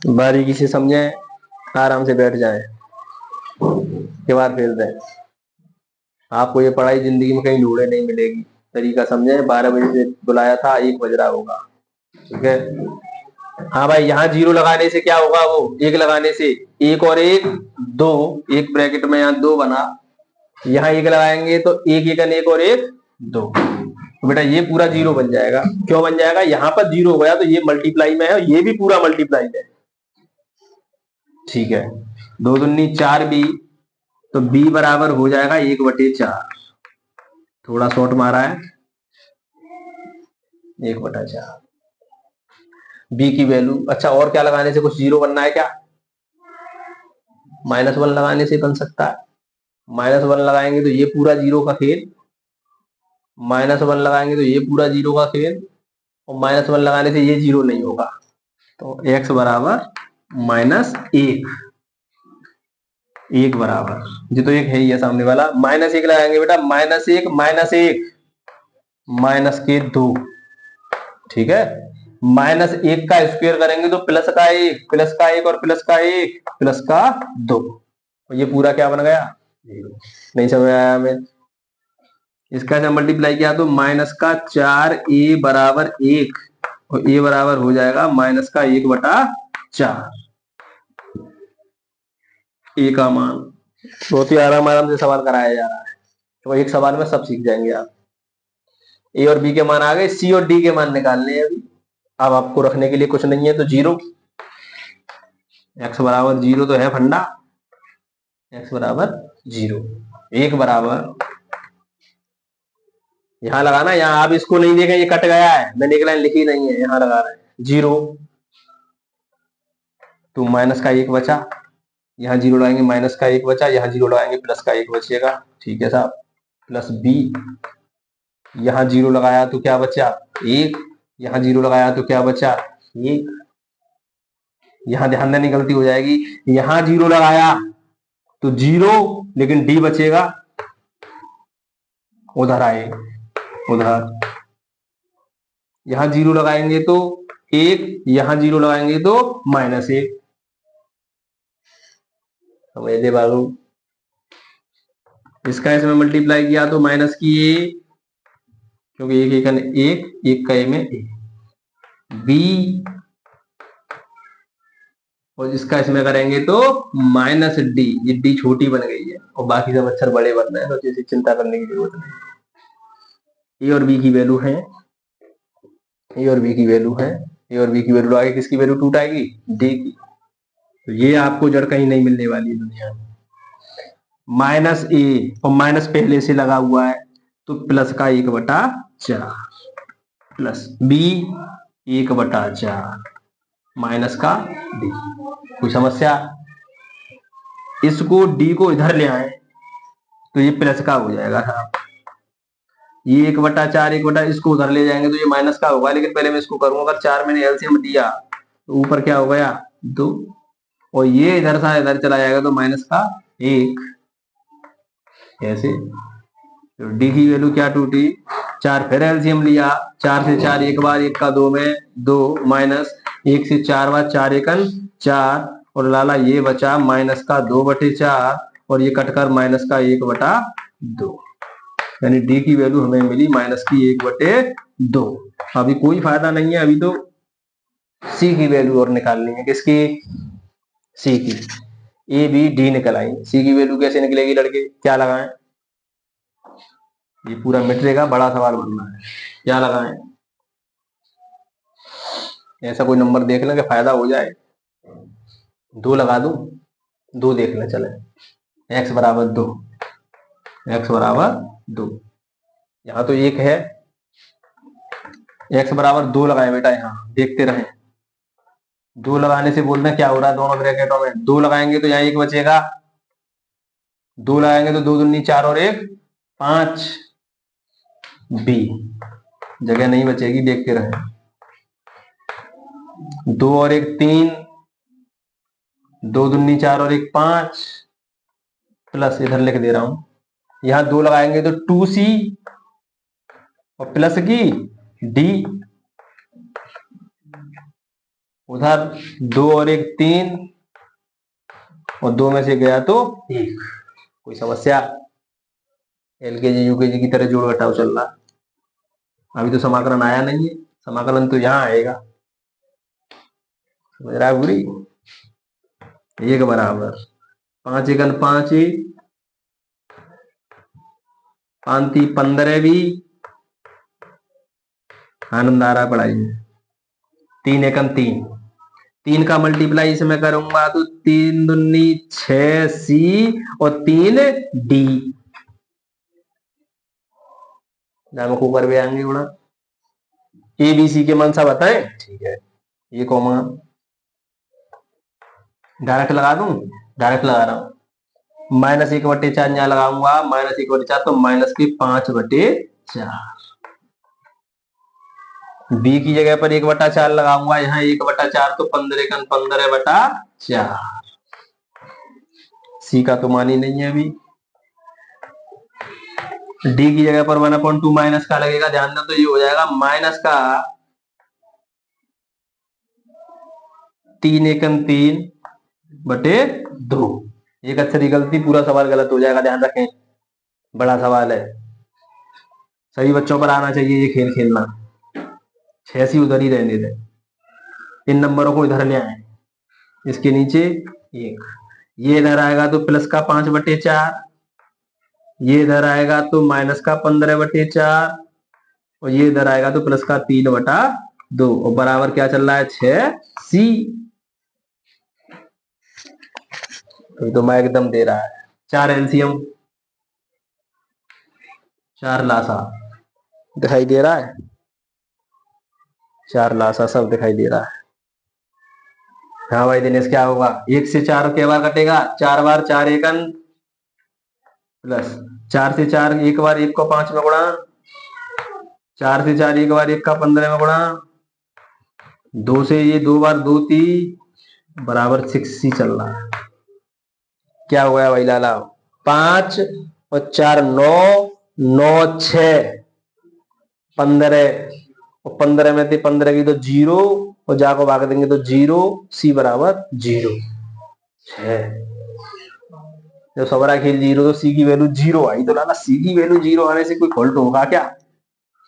बारीकी से समझे, आराम से बैठ जाए, के बाद फेर दें। आपको ये पढ़ाई जिंदगी में कहीं ढूंढे नहीं मिलेगी, तरीका समझे। 12 बजे से बुलाया था, 1 बज रहा होगा। ठीक है, हाँ भाई, यहाँ 0 लगाने से क्या होगा, वो 1 लगाने से 1 और 1 2, एक ब्रैकेट में यहाँ 2 बना, यहाँ 1 लगाएंगे तो 1 1 और 1 2, तो बेटा ये पूरा 0 बन जाएगा। क्यों बन जाएगा, यहाँ पर 0 हो गया तो ये मल्टीप्लाई में है, ये भी पूरा मल्टीप्लाई है। ठीक है, 2 दूनी 4 बी, तो b बराबर हो जाएगा 1/4, थोड़ा शॉर्ट मारा है, 1/4 b की वैल्यू। अच्छा, और क्या लगाने से कुछ 0 बनना है क्या, -1 लगाने से बन सकता है, -1 लगाएंगे तो ये पूरा 0 का खेल, -1 लगाएंगे तो ये पूरा 0 का खेल, और -1 लगाने से ये 0 नहीं होगा, तो x बराबर -1, 1 बराबर, ये तो 1 है ही है सामने वाला, -1 लगाएंगे बेटा, -1 -1 -2, ठीक है, माइनस 1 का स्क्वायर करेंगे तो प्लस का 1, प्लस का 1 और प्लस का 1, प्लस का 2। ये पूरा क्या बन गया? 0। नहीं समझ आया हमें? इसका जब मल्टीप्लाई किया तो माइनस का 4a बराबर 1 और a बराबर हो जाएगा माइनस का 1/4 a का मान। बहुत ही आराम से सवाल कराया जा रहा है, तो एक सवाल में सब सीख जाएंगे आप। ए और बी के मान आ गए, सी और डी के मान निकालने हैं अभी। अब आपको रखने के लिए कुछ नहीं है तो 0, x बराबर 0 तो है फंडा, x बराबर 0। 1 बराबर यहां लगाना, यहां आप इसको नहीं देखें, ये कट गया है, मैंने एक लाइन लिखी नहीं है, यहां लगा रहे हैं 0 तो माइनस का 1 बचा, यहाँ 0 लगाएंगे माइनस का 1 बचा, यहाँ 0 लगाएंगे प्लस का 1 बचेगा। ठीक है साहब, प्लस बी, यहाँ 0 लगाया तो क्या बचा? 1, यहाँ 0 लगाया तो क्या बचा? 1। यहाँ ध्यान देने गलती हो जाएगी, यहाँ 0 लगाया तो 0, लेकिन डी बचेगा, उधर आए, उधर यहाँ 0 लगाएंगे तो 1, यहाँ 0 लगाएंगे तो -1। समझ ले बाबू? इसका इसमें मल्टीप्लाई किया तो माइनस की ए, क्योंकि एक एक का ए में ए, बी, और इसका इसमें करेंगे तो माइनस डी। ये डी छोटी बन गई है और बाकी सब अक्षर बड़े बन रहे हैं, तो जैसे चिंता करने की जरूरत नहीं। ए और बी की वैल्यू है, ए और बी की वैल्यू है, ए और बी की वैल्यू आगे किसकी वैल्यू टूट आएगी? डी की। तो ये आपको जड़ कहीं नहीं मिलने वाली है दुनिया में। माइनस ए और माइनस पहले से लगा हुआ है तो प्लस का 1/4 प्लस बी 1/4 माइनस का डी। कोई समस्या? इसको डी को इधर ले आए तो ये प्लस का हो जाएगा साहब, ये 1/4 इसको उधर ले जाएंगे तो ये माइनस का होगा। लेकिन पहले मैं इसको करूंगा, अगर 4 मैंने एलसीएम दिया तो ऊपर क्या हो गया? 2, और ये इधर से इधर चला जाएगा तो माइनस का 1। ऐसे तो डी की वैल्यू क्या टूटी? 4, फिर एलसीएम लिया, 4 से 4 एक बार, 1 का 2 में 2, माइनस 1 से 4 बार, 4 एकन 4, और लाला ये बचा माइनस का 2/4 और ये कटकर माइनस का 1/2, यानी डी की वैल्यू हमें मिली माइनस की 1/2। अभी कोई फायदा नहीं है, अभी तो सी की वैल्यू और निकालनी है। किसकी? सी की। ए बी डी निकल आई, सी की वैल्यू कैसे निकलेगी लड़के? क्या लगाएं? ये पूरा मिटेगा, बड़ा सवाल बनना है। क्या लगाएं? ऐसा कोई नंबर देख लें कि फायदा हो जाए। 2 लगा दूं? 2 देख लें, चले। x बराबर 2, x बराबर 2, यहां तो 1 है, x बराबर 2 लगाए बेटा, यहां देखते रहें। 2 लगाने से बोलना क्या हो रहा है, दोनों ब्रैकेटों में 2 लगाएंगे तो यहाँ 1 बचेगा, 2 लगाएंगे तो 2 दूनी 4 और 1 5, बी जगह नहीं बचेगी, देखते रहें। 2 और 1 3, 2 दूनी 4 और 1 5, प्लस इधर लिख दे रहा हूं, यहां 2 लगाएंगे तो 2c और प्लस की डी, उधर 2 और 1 3 और 2 में से गया तो 1। कोई समस्या? एलकेजी यूकेजी की तरह जोड़ घटाव चल रहा, अभी तो समाकलन आया नहीं है, समाकलन तो यहां आएगा। समझ रहा है पूरी? 1 बराबर 5 एकन 5 5 15 भी आनंद आ रहा है पढ़ाई में। 3 एकन 3, 3 का मल्टीप्लाई इसमें करूंगा तो 3 दूनी 6c और 3 डी, को कर भी आएंगे थोड़ा। ए बी सी के मान सा बताएं, ठीक है। ये कॉमा डायरेक्ट लगा दूं, डायरेक्ट लगा रहा हूं, -1/4 यहाँ लगाऊंगा, -1/4 तो -5/4, बी की जगह पर 1/4 लगाऊंगा, यहाँ 1/4 तो 15 एकन 15/4, सी का तो मान ही नहीं है अभी। डी की जगह पर 1/2 माइनस का लगेगा, ध्यान दें तो ये हो जाएगा माइनस का 3 एकम 3 बटे 2। एक अक्षर की गलती पूरा सवाल गलत हो जाएगा, ध्यान रखें, बड़ा सवाल है, सभी बच्चों पर आना चाहिए ये खेल खेलना। 6 सी उधर ही रहने दें, इन नंबरों को इधर ले आए, इसके नीचे 1, ये इधर आएगा तो प्लस का 5/4, ये इधर आएगा तो माइनस का 15/4, और ये इधर आएगा तो प्लस का 3/2, और बराबर क्या चल रहा है 6c। तो मैं एकदम दे रहा है 4 एलसीएम, 4 लासा दिखाई दे रहा है, 4 लासा सब दिखाई दे रहा है। हाँ भाई दिनेश, क्या होगा, 1 से 4 के बार कटेगा, 4 बार 4 एकन, प्लस 4 से 4 एक बार 1 को 5 में गुणा, 4 से 4 एक बार 1 का 15 में गुणा, 2 से ये 2 बार 2 3 बराबर 6c चल रहा है। क्या हो गया भाई लाला, 5 और 4 9, 9 6 15, और 15 में थे 15 की तो 0, और जाको भाग देंगे तो 0, c बराबर 0 6। जब सवरा खेल 0 तो c की वैल्यू 0 आई, तो लाला c की वैल्यू 0 आने से कोई फॉल्ट होगा क्या,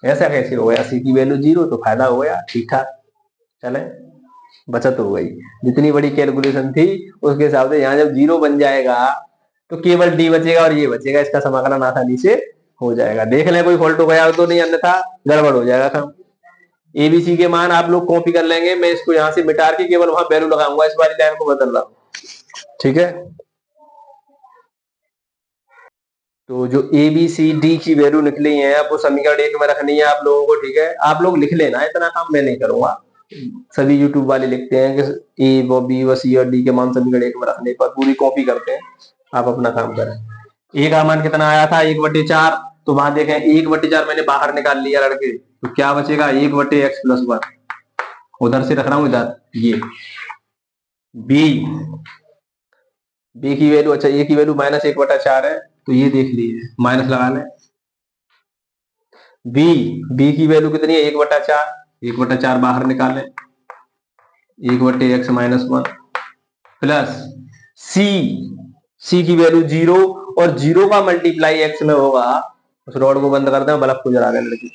ऐसा कैसे हो गया, c की वैल्यू 0 तो फायदा हो गया, ठीक ठाक चले, बचत हो गई। जितनी बड़ी कैलकुलेशन थी उसके हिसाब से यहाँ जब 0 बन जाएगा तो केवल d बचेगा और ये बचेगा, इसका समाकलन आसानी से हो जाएगा। देख लें कोई फॉल्ट हो गया तो नहीं, अन्यथा गड़बड़ हो जाएगा काम। एबीसी के मान आप लोग कॉपी कर लेंगे, मैं इसको यहाँ से मिटा के केवल वहां वैल्यू लगाऊंगा, इस वाली लाइन को बदल रहा हूँ, ठीक है। तो जो ए बी सी डी की वैल्यू निकली है अब वो समीकरण 1 में रखनी है आप लोगों को, ठीक है। आप लोग लिख लेना, इतना काम मैं नहीं करूंगा, सभी यूट्यूब वाले लिखते हैं कि ए व बी व सी और डी के मान समीकरण 1 में रखने पर पूरी कॉपी करते हैं, आप अपना काम करें। ए का मान कितना आया था 1/4, तो वहां देखें 1/4 मैंने बाहर निकाल लिया लड़के, तो क्या बचेगा 1/x+1, उधर से रख रहा हूं इधर, ये बी की वैल्यू, अच्छा ए की वैल्यू -1/4 है, तो ये देख लीजिए माइनस लगा लें। बी की वैल्यू कितनी है 1/4, 1/4 बाहर निकालें, 1/x-1 प्लस सी की वैल्यू 0, और 0 का मल्टीप्लाई x में होगा। उस रोड को बंद करते हैं, बल्ब को जला दें लड़की,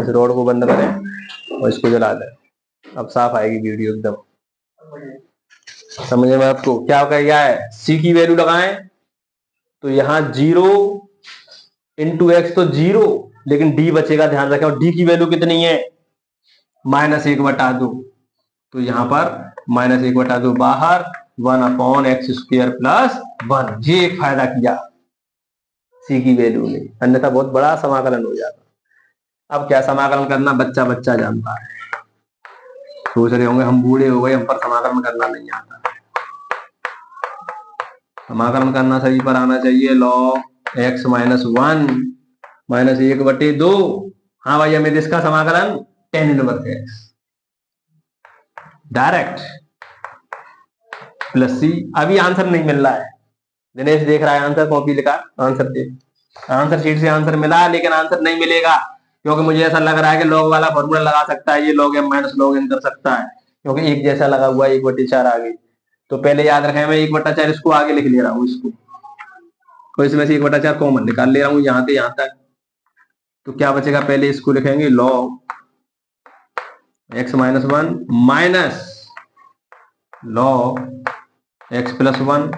इस रोड को बंद करें और इसको जला दें, अब साफ आएगी वीडियो एकदम, समझ में आपको क्या क्या है। सी की वैल्यू लगाएं तो यहाँ 0 इंटू एक्स तो 0, लेकिन डी बचेगा, ध्यान रखें, और डी की वैल्यू कितनी है -1/2, तो यहाँ पर -1/2 बाहर, 1/x² + 1, ये एक फायदा किया सी की वैल्यू ने, अन्यथा बहुत बड़ा समाकलन हो जाता। अब क्या समाकलन करना बच्चा बच्चा जानता है, सोच रहे होंगे हम बूढ़े हो गए, हम पर समाकलन करना नहीं आता। समाकलन करना सभी पर आना चाहिए, log x - 1 -1/2। हाँ भाई हमें इसका समाकलन tan 1x डायरेक्ट प्लस सी। अभी आंसर नहीं मिल रहा है, दिनेश देख रहा है आंसर, कॉपी लिखा, आंसर दे, आंसर शीट से आंसर मिला, लेकिन आंसर नहीं मिलेगा, क्योंकि मुझे ऐसा लग रहा है कि लॉग वाला फॉर्मूला लगा सकता है, ये log m - log n कर सकता है, क्योंकि एक जैसा लगा हुआ है 1/4 आगे। तो पहले याद रखें, मैं 1/4 इसको आगे लिख ले रहा हूँ, इसको, तो इसमें से 1/4 कॉमन निकाल ले रहा हूँ यहाँ से यहाँ तक, तो क्या बचेगा, पहले इसको लिखेंगे log x - 1 minus log x+1,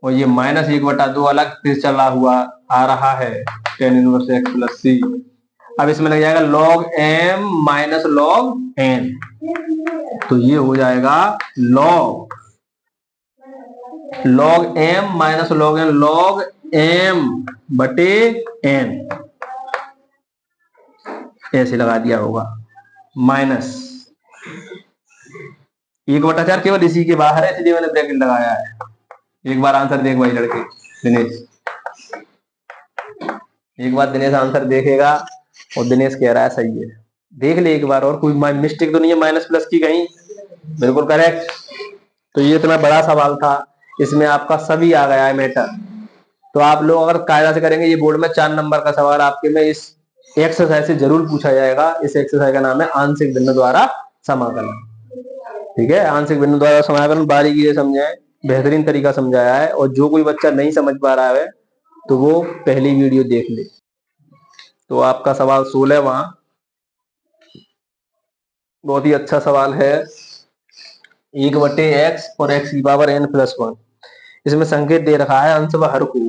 और ये -1/2 अलग से चला हुआ आ रहा है tan 1x + c। अब इसमें लग जाएगा log m - log n, तो ये हो जाएगा log m - log n, log m/n, ऐसे लगा दिया होगा, माइनस 1/4 केवल इसी के बाहर है, इसलिए मैंने ब्रैकेट लगाया है। एक बार आंसर देख भाई लड़के, दिनेश, एक बार दिनेश आंसर देखेगा, और दिनेश कह रहा है सही है, देख ले एक बार, और कोई मिस्टेक तो नहीं है माइनस प्लस की कहीं, बिल्कुल करेक्ट। तो ये इतना बड़ा सवाल था, इसमें आपका सभी आ गया है मैटर। तो आप लोग अगर कायदा से करेंगे, ये बोर्ड में 4 नंबर का सवाल आपके में इस एक्सरसाइज से जरूर पूछा जाएगा। इस एक्सरसाइज का नाम है आंशिक भिन्न द्वारा समाकलन। ठीक है, आंशिक भिन्न द्वारा समाकलन बारीकी से समझाए, बेहतरीन तरीका समझाया है। और जो कोई बच्चा नहीं समझ पा रहा है तो वो पहली वीडियो देख ले। तो आपका सवाल 16 वहां बहुत ही अच्छा सवाल है। 1/x और x की पावर n+1, इसमें संकेत दे रखा है अंश व हर को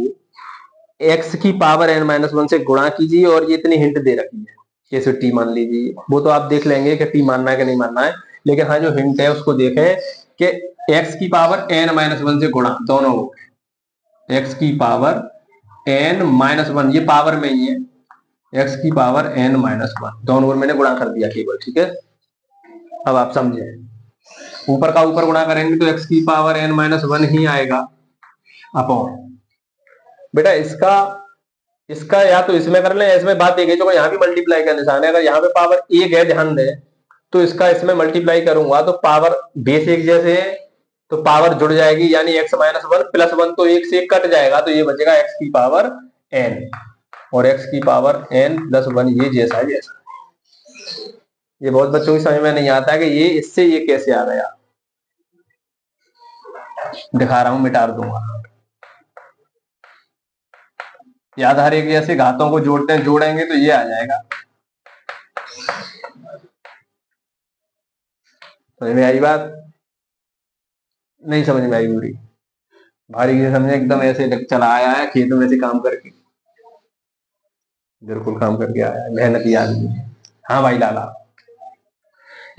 x की पावर n-1 से गुणा कीजिए, और ये इतनी हिंट दे रखी है कैसे टी मान लीजिए। वो तो आप देख लेंगे कि टी मानना है कि नहीं मानना है, लेकिन हाँ जो हिंट है उसको देखे कि x की पावर n-1 से गुणा, दोनों x की पावर n-1, ये पावर में ही है, x की पावर n-1 दोनों ओर मैंने गुणा कर दिया केवल। ठीक है, अब आप समझे, ऊपर का ऊपर गुणा करेंगे तो x की पावर n-1 ही आएगा अपॉन, बेटा इसका इसका या तो इसमें कर ले, इसमें बात एक है जो यहाँ भी मल्टीप्लाई का निशान है, अगर यहाँ पे पावर एक है ध्यान दे, तो इसका इसमें मल्टीप्लाई करूंगा तो पावर बेस एक जैसे है तो पावर जुड़ जाएगी, यानी x-1 + 1 तो एक से एक कट जाएगा, तो ये बचेगा x की पावर n, और x की पावर n+1 ये जैसा है जैसा। ये बहुत बच्चों की समझ में नहीं आता है कि ये इससे ये कैसे आ गया। दिखा रहा हूं, मिटा दूंगा। याद हर एक जैसे घातों को जोड़ते हैं, जोड़ेंगे तो ये आ जाएगा। समझ में आई बात? नहीं समझ में आई पूरी? भारी से समझे, एकदम ऐसे चला आया है खेत में से काम करके, बिल्कुल काम करके आया है, मेहनती आदमी। हाँ भाई लाला,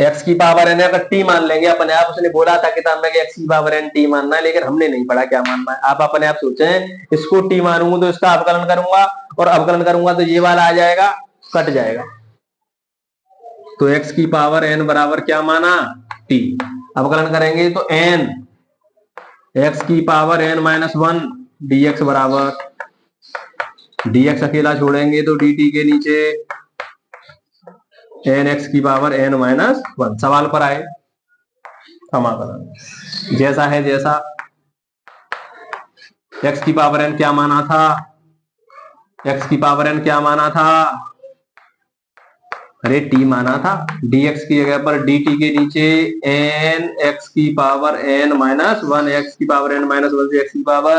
x की पावर n अगर t मान लेंगे अपने आप, उसने बोला था किताब में कि x की पावर n t मानना है, लेकिन हमने नहीं पढ़ा क्या मानना है। आप अपने आप सोचें, इसको t मानूंगा तो इसका अवकलन करूंगा, और अवकलन करूंगा तो ये वाला आ जाएगा, कट जाएगा। तो x की पावर n बराबर क्या माना? t। अवकलन करेंगे तो n x की पावर n-1 dx बराबर, dx अकेला छोड़ेंगे तो dt के नीचे n x की पावर n-1। सवाल पर आए, समाकलन जैसा है जैसा। x की पावर n क्या माना था? x की पावर n क्या माना था? अरे t माना था, dx की जगह पर dt के नीचे n x की पावर n-1, x की पावर n-1 से x की पावर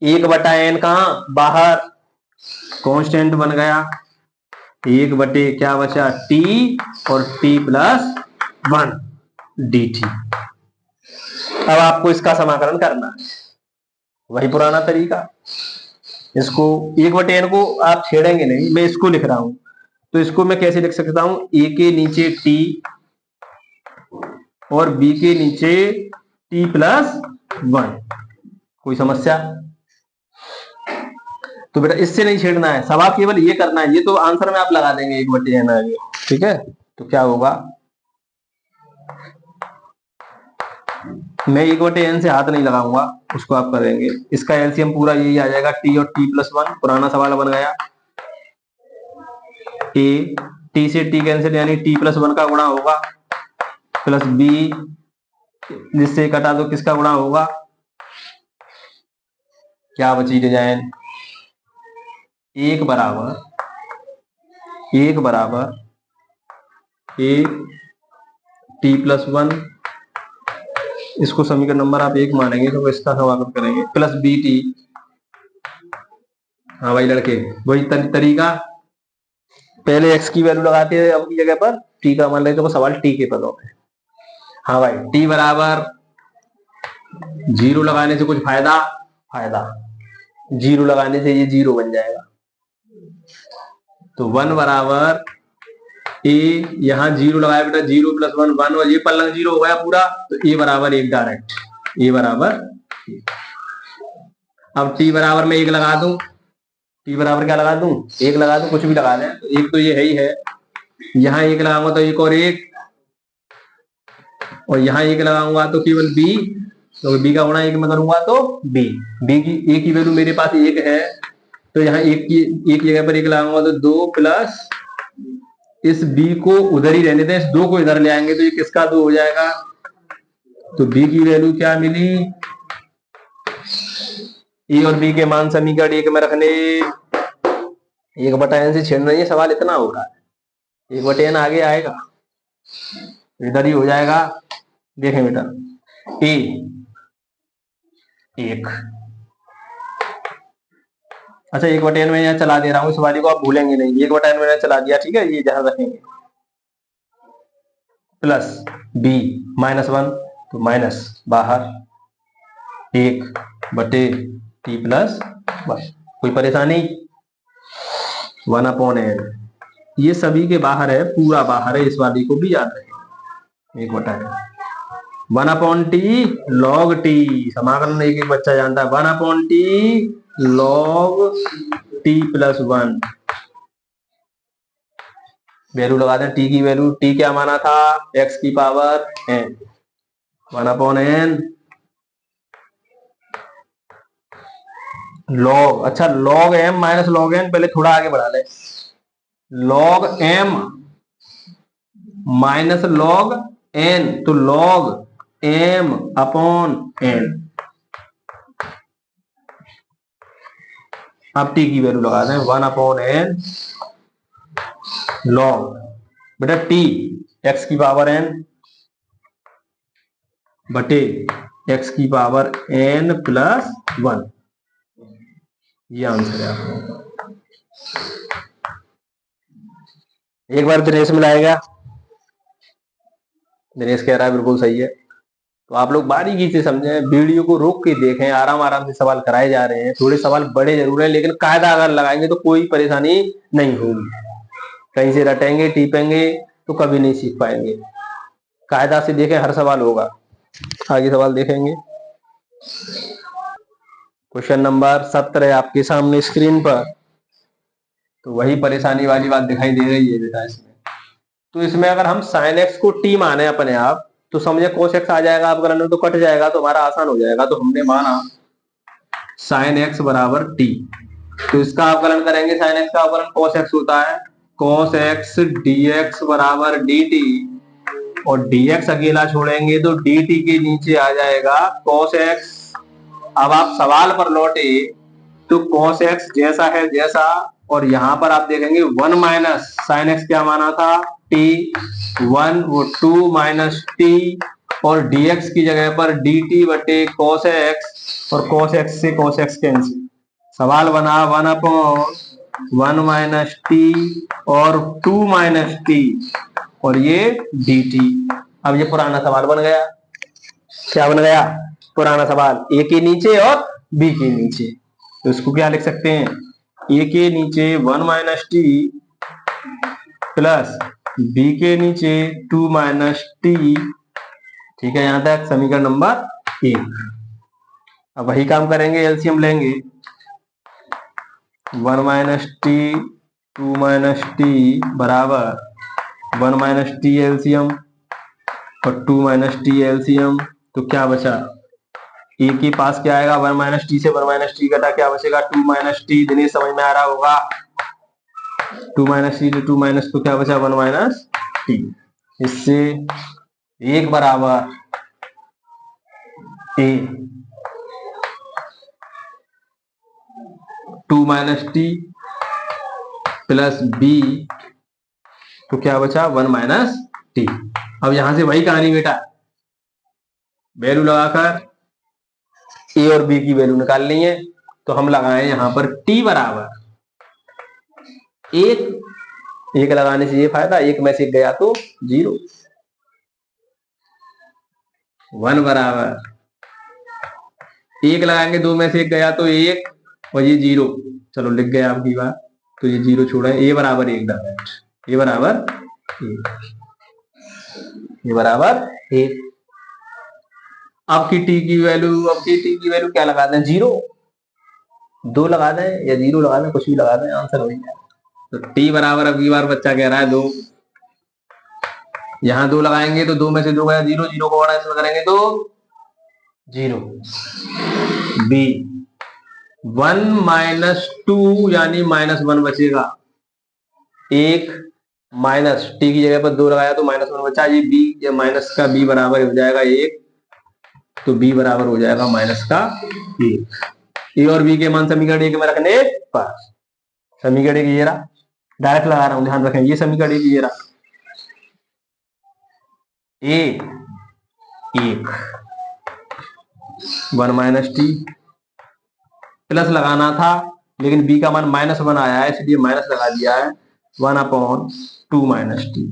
1/n कहां बाहर, कांस्टेंट बन गया, 1/, क्या बचा t, और t+1 dt। अब आपको इसका समाकलन करना है, वही पुराना तरीका। इसको 1/n को आप छेड़ेंगे नहीं, मैं इसको लिख रहा हूं, तो इसको मैं कैसे लिख सकता हूं? a के नीचे t और b के नीचे t+1। कोई समस्या? तो बेटा इससे नहीं छेड़ना है, सवाल केवल ये करना है, ये तो आंसर में आप लगा देंगे 1/n आगे। ठीक है, तो क्या होगा, मैं 1/n से हाथ नहीं लगाऊंगा, उसको आप करेंगे। इसका एलसीएम पूरा यही आ जाएगा, t और t+1, पुराना सवाल बन गया। t से t कैंसिल, यानी t+1 का गुणा होगा, प्लस b, जिससे कटा तो किसका गुणा होगा, क्या बची डिजाइन, 1 बराबर a t+1, इसको समीकरण नंबर आप 1 मानेंगे तो इसका समाकलन करेंगे, प्लस bt। हाँ भाई लड़के, वही तरीका, पहले x की वैल्यू लगाते हैं, अब की जगह पर t का मान लेते हैं, सवाल t के पदों में। हाँ भाई, t बराबर 0 लगाने से कुछ फायदा, 0 लगाने से ये 0 बन जाएगा, तो 1 बराबर a, यहां 0 लगाया बेटा, 0+1 1, और ये पलंग 0 हो गया पूरा, तो a बराबर 1 डायरेक्ट, a बराबर 1। अब t बराबर में 1 लगा दूं, t बराबर क्या लगा दूं, 1 लगा दूं, कुछ भी लगा दें, तो एक तो ये है ही है, यहां 1 लगाऊंगा तो एक और 1, और यहां 1 लगाऊंगा तो केवल b, तो b का गुणा 1 में करूंगा तो b की a की वैल्यू मेरे पास 1 है, तो यहाँ एक की जगह पर 1 लगाऊंगा तो 2, प्लस इस b को उधर ही रहने दें, इस 2 को इधर ले आएंगे तो ये किसका 2 हो जाएगा, तो b की वैल्यू क्या मिली, a और b के मान समीकरण 1 में रखने, 1/n से छेड़ रही है, सवाल इतना हो रहा है, 1/n आगे आएगा, इधर ही हो जाएगा, देखें बेटा, ए 1, अच्छा 1/n में यहाँ चला दे रहा हूँ, इस वाली को आप भूलेंगे नहीं, 1/n में चला दिया, ठीक है, ये जहां रखेंगे, प्लस बी -1 तो माइनस बाहर 1/t+1, कोई परेशानी, 1/n, ये सभी के बाहर है, पूरा बाहर है, इस वाली को भी याद रखें, 1/n 1/t log t, समाकलन एक एक बच्चा जानता है, 1/t log t+1, वैल्यू लगा दें, t की वैल्यू, t क्या माना था, x की पावर n, 1/n log, अच्छा log m minus log n, पहले थोड़ा आगे बढ़ा ले, log m minus log n, तो log m/n, अब t की वैल्यू लगा दें, 1/n log, बेटा t x की पावर n बटे x की पावर n+1, ये आंसर है आपका। एक बार दिनेश मिलाएगा, दिनेश कह रहा है बिल्कुल सही है, तो आप लोग बारीकी से समझें, वीडियो को रोक के देखें, आराम आराम से सवाल कराए जा रहे हैं, थोड़े सवाल बड़े जरूर हैं, लेकिन कायदा अगर लगाएंगे तो कोई परेशानी नहीं होगी, कहीं से रटेंगे टीपेंगे तो कभी नहीं सीख पाएंगे, कायदा से देखें, हर सवाल होगा। आगे सवाल देखेंगे, क्वेश्चन नंबर 17 आपके सामने स्क्रीन पर, तो वही परेशानी वाली बात दिखाई दे रही है बेटा इसमें, तो इसमें अगर हम sin x को t माने अपने आप, तो समझे cos x आ जाएगा, आप करने तो कट जाएगा, तो हमारा आसान हो जाएगा, तो हमने माना sin x बराबर t, तो इसका अवकलन करेंगे, sin x का अवकलन cos x होता है, cos x dx बराबर dt, और dx अकेला छोड़ेंगे तो dt के नीचे आ जाएगा cos x। अब आप सवाल पर लौटे तो cos x जैसा है जैसा, और यहां पर आप देखेंगे 1 माइनस sin x क्या माना था, t, 1 वो 2 माइनस t, और dx की जगह पर dt बटे cos x, और cos x से cos x कैंसिल, सवाल बना 1/1 माइनस t और 2 माइनस t, और ये dt। अब ये पुराना सवाल बन गया, क्या बन गया, पुराना सवाल, a के नीचे और b के नीचे, तो इसको क्या लिख सकते हैं, a के नीचे 1 माइनस टी प्लस b के नीचे 2 माइनस टी, ठीक है, यहां तक समीकरण नंबर 1। अब वही काम करेंगे, एलसीएम लेंगे, 1 माइनस टी 2 माइनस टी बराबर 1 माइनस टी एलसीएम और 2 माइनस टी एलसीएम, तो क्या बचा, ए के पास क्या आएगा, 1 माइनस टी से 1 माइनस टी घटा क्या बचेगा, 2 माइनस टी, दिनेश समझ में आ रहा होगा, 2 माइनस टी, 2 माइनस, तो क्या बचा 1 माइनस टी, इससे 1 बराबर ए 2 माइनस टी प्लस बी, तो क्या बचा 1 माइनस टी। अब यहां से वही कहानी बेटा, वैल्यू लगाकर ए और बी की वैल्यू निकालनी है, तो हम लगाए यहां पर t बराबर 1 लगाने से ये फायदा, 1 में से 1 गया तो 0, 1 बराबर 1 लगाएंगे, 2 में से 1 गया तो 1, और ये 0, चलो लिख गए आपकी बात, तो ये 0 छोड़ा, ए बराबर 1 डायरेक्ट, ए बराबर 1, ए बराबर 1। अब की टी की वैल्यू क्या लगा दें, 0, 2 लगा दें या 0 लगा दें, कुछ भी लगा दें, आंसर हो जाएगा। तो टी बराबर, अब की बार बच्चा कह रहा है 2, यहां 2 लगाएंगे तो 2 में से 2 गया 0, 0 को बड़ा इसमें करेंगे तो 0, बी 1 माइनस 2 यानी -1 बचेगा, 1 माइनस टी की जगह पर 2 लगाया तो -1 बचा, ये बी या माइनस का बी बराबर हो जाएगा 1, तो बी बराबर हो जाएगा माइनस का 1। ए और बी के मान समीकरण 1 में रखने पर, समीकरण 1 ये रहा, डायरेक्ट लगा रहा हूं, ध्यान रखें, ये समीकरण 1 ये रहा, ए 1 1 माइनस टी, प्लस लगाना था लेकिन b का मान -1 आया है इसलिए माइनस लगा दिया है 1/2 माइनस टी।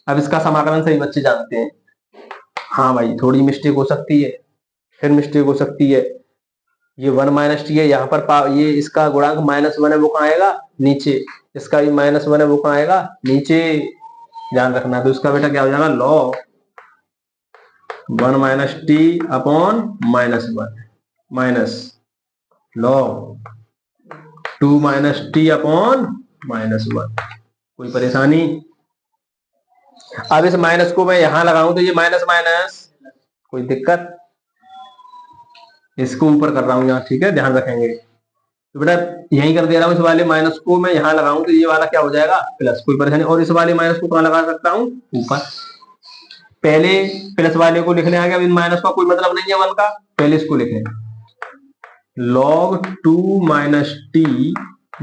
अब इसका समाकलन सही बच्चे जानते हैं। हाँ भाई थोड़ी मिस्टेक हो सकती है, फिर मिस्टेक हो सकती है। ये 1 माइनस टी है, यहाँ पर ये इसका गुणांक -1 है, वो कहाँ आएगा नीचे, इसका भी -1 है, वो कहाँ आएगा नीचे, ध्यान रखना। तो इसका बेटा क्या हो जाएगा log 1 minus T upon -1 minus log 2 minus T upon -1। कोई परेशानी? अब इस माइनस को मैं यहां लगाऊं तो ये माइनस माइनस, कोई दिक्कत? इसको ऊपर कर रहा हूं यहाँ, ठीक है, ध्यान रखेंगे। तो बेटा यही कर दे रहा हूं, इस वाले माइनस को मैं यहां लगाऊं तो ये वाला क्या हो जाएगा प्लस, कोई परेशानी? और इस वाले माइनस को कहां लगा सकता हूं ऊपर। पहले प्लस वाले को लिखने आ गया, अब इन माइनस का कोई मतलब नहीं है 1 का, पहले इसको लिखें log 2 minus T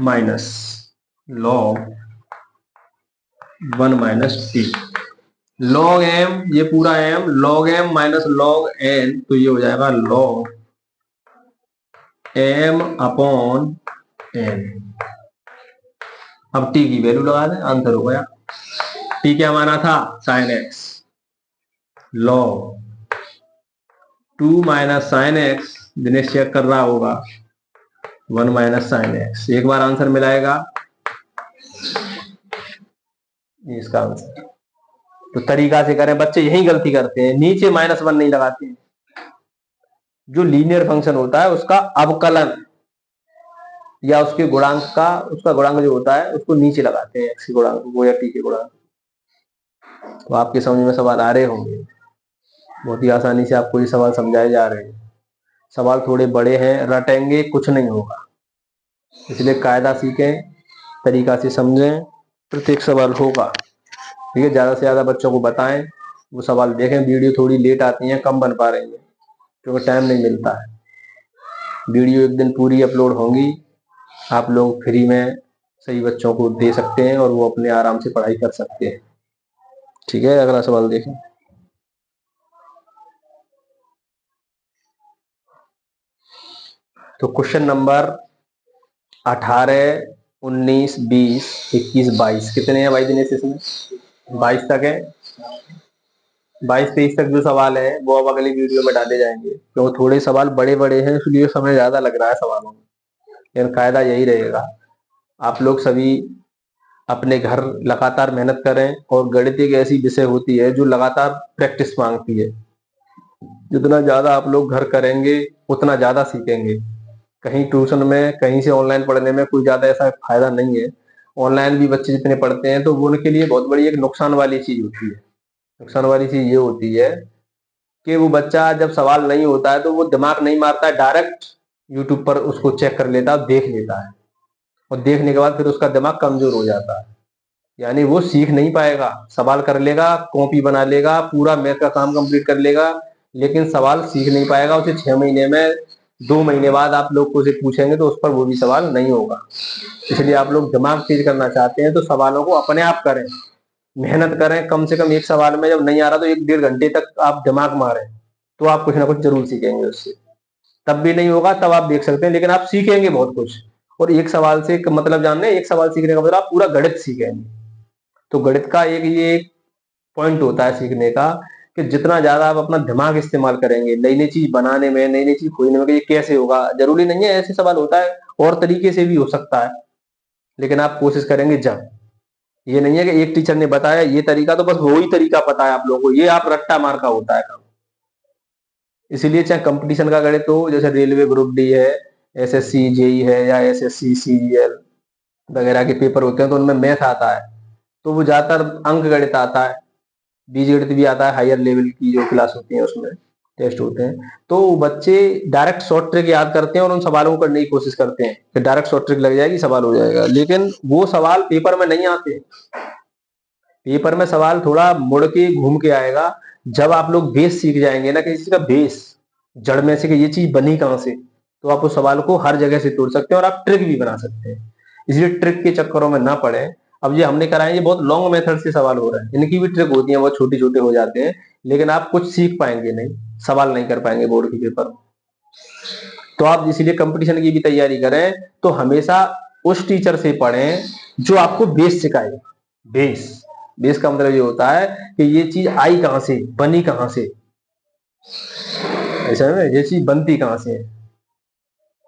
minus log 1 minus T, log m, ये पूरा m, log m minus log n, तो ये हो जाएगा log m अपॉन n। अब t की वैल्यू लगा दें, आंसर हो गया। t क्या माना था sin x, log 2 minus sin x, Dinesh check कर रहा होगा 1 माइनस sin x, एक बार आंसर मिलाएगा इसका आंसर। तो तरीका से करें, बच्चे यही गलती करते हैं, नीचे -1 नहीं लगाते हैं। जो लीनियर फंक्शन होता है उसका अवकलन या उसके गुणांक का, उसका गुणांक जो होता है उसको नीचे लगाते हैं, x के गुणांक को या t के गुणांक। तो आपके समझ में सवाल आ रहे होंगे, बहुत ही आसानी से आपको ये सवाल समझाए जा रहे हैं। सवाल थोड़े बड़े हैं, रटेंगे कुछ नहीं होगा, इसलिए कायदा सीखें, तरीका से समझें, प्रत्येक सवाल होगा, ठीक है। ज्यादा से ज्यादा बच्चों को बताएं, वो सवाल देखें। वीडियो थोड़ी लेट आती है, कम बन पा रही है क्योंकि टाइम नहीं मिलता है। वीडियो एक दिन पूरी अपलोड होंगी, आप लोग फ्री में सही बच्चों को दे सकते हैं और वो अपने आराम से पढ़ाई कर सकते हैं, ठीक है। अगला सवाल देखें। तो क्वेश्चन नंबर 18, 19, 20, 21, 22 कितने हैं भाई दिनेश इसमें? 22 तक है। 22-23 तक जो सवाल है वो अब अगली वीडियो में डाले जाएंगे, क्योंकि थोड़े सवाल बड़े बड़े हैं इसलिए समय ज्यादा लग रहा है सवालों में। लेकिन कायदा यही रहेगा, आप लोग सभी अपने घर लगातार मेहनत करें, और गणित एक ऐसी विषय होती है जो लगातार प्रैक्टिस मांगती है। जितना ज्यादा आप लोग घर करेंगे उतना ज्यादा सीखेंगे। कहीं ट्यूशन में, कहीं से ऑनलाइन पढ़ने में कोई ज्यादा ऐसा फायदा नहीं है। ऑनलाइन भी बच्चे जितने पढ़ते हैं तो वो उनके लिए बहुत बड़ी एक नुकसान वाली चीज होती है। नुकसान वाली चीज ये होती है कि वो बच्चा जब सवाल नहीं होता है तो वो दिमाग नहीं मारता है, डायरेक्ट यूट्यूब पर उसको चेक कर लेता है, देख लेता है, और देखने के बाद फिर उसका दिमाग कमजोर हो जाता है। यानी वो सीख नहीं पाएगा। सवाल कर लेगा, कॉपी बना लेगा, पूरा मैथ का काम कंप्लीट कर लेगा, लेकिन सवाल सीख नहीं पाएगा। उसे 6 महीने में, 2 महीने बाद आप लोग को उसे पूछेंगे तो उस पर वो भी सवाल नहीं होगा। इसलिए आप लोग दिमाग तेज करना चाहते हैं तो सवालों को अपने आप करें, मेहनत करें। कम से कम एक सवाल में जब नहीं आ रहा तो 1-1.5 घंटे तक आप दिमाग मारें, तो आप कुछ ना कुछ जरूर सीखेंगे उससे। तब भी नहीं होगा तब आप देख सकते हैं, लेकिन आप सीखेंगे बहुत कुछ। और एक सवाल से मतलब जानने, एक सवाल सीखने का मतलब आप पूरा गणित सीखेंगे। तो गणित का ये पॉइंट होता है सीखने का, कि जितना ज्यादा आप अपना दिमाग इस्तेमाल करेंगे नई नई चीज बनाने में, नई नई चीज खोजने में, ये कैसे होगा, जरूरी नहीं है ऐसे सवाल होता है, और तरीके से भी हो सकता है, लेकिन आप कोशिश करेंगे जब। ये नहीं है कि एक टीचर ने बताया ये तरीका तो बस वही तरीका पता है आप लोगों को, ये आप रट्टा मार का होता है काम। इसीलिए चाहे कंपटीशन का गणित हो, जैसे रेलवे ग्रुप डी है, एसएससी जेई है, या एसएससी सीजीएल वगैरह के पेपर होते हैं, तो उनमें मैथ आता है, तो वो ज्यादातर अंक गणित आता है, बीज गणित भी आता है, हायर लेवल की जो क्लास होती है उसमें टेस्ट होते हैं। तो बच्चे डायरेक्ट शॉर्ट ट्रिक याद करते हैं और उन सवालों को करने की कोशिश करते हैं कि डायरेक्ट शॉर्ट ट्रिक लग जाएगी, सवाल हो जाएगा, लेकिन वो सवाल पेपर में नहीं आते। पेपर में सवाल थोड़ा मुड़ के घूम के आएगा, जब आप लोग बेस सीख जाएंगे ना, किसी का बेस, जड़ में से कि ये चीज बनी कहां से, तो आप उस सवाल को हर जगह से तोड़ सकते हैं और आप ट्रिक भी बना सकते हैं। इसलिए ट्रिक के चक्करों में ना पड़े, अब ये हमने कराए, ये बहुत लॉन्ग मेथड से सवाल हो रहे हैं, इनकी भी ट्रिक होती है, बहुत छोटे छोटे हो जाते हैं, लेकिन आप कुछ सीख पाएंगे नहीं, सवाल नहीं कर पाएंगे बोर्ड के पेपर। तो आप इसीलिए कंपटीशन की भी तैयारी करें तो हमेशा उस टीचर से पढ़ें जो आपको बेस सिखाए। बेस, बेस का मतलब ये होता है कि ये चीज आई कहां से, बनी कहां से, ऐसा है ये चीज बनती कहां से है।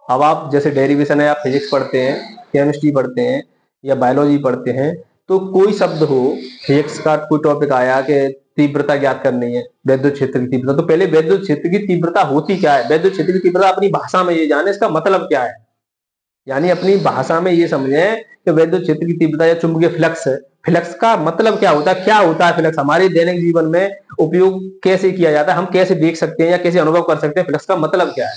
अब आप जैसे डेरिवेशन है, आप फिजिक्स पढ़ते हैं, केमिस्ट्री पढ़ते हैं या बायोलॉजी पढ़ते हैं, तो कोई शब्द हो, फिजिक्स का कोई टॉपिक आया कि तीव्रता ज्ञात करनी है, वैद्युत क्षेत्र की तीव्रता, तो पहले वैद्युत क्षेत्र की तीव्रता होती क्या है, वैद्युत क्षेत्र की तीव्रता अपनी भाषा में ये जाने, इसका मतलब क्या है, यानी अपनी भाषा में ये समझें कि वैद्युत क्षेत्र की तीव्रता या चुंबकीय फ्लक्स है, फ्लक्स का मतलब क्या होता है, क्या होता है फ्लक्स, हमारे दैनिक जीवन में उपयोग कैसे किया जाता है, हम कैसे देख सकते हैं या कैसे अनुभव कर सकते हैं, फ्लक्स का मतलब क्या है।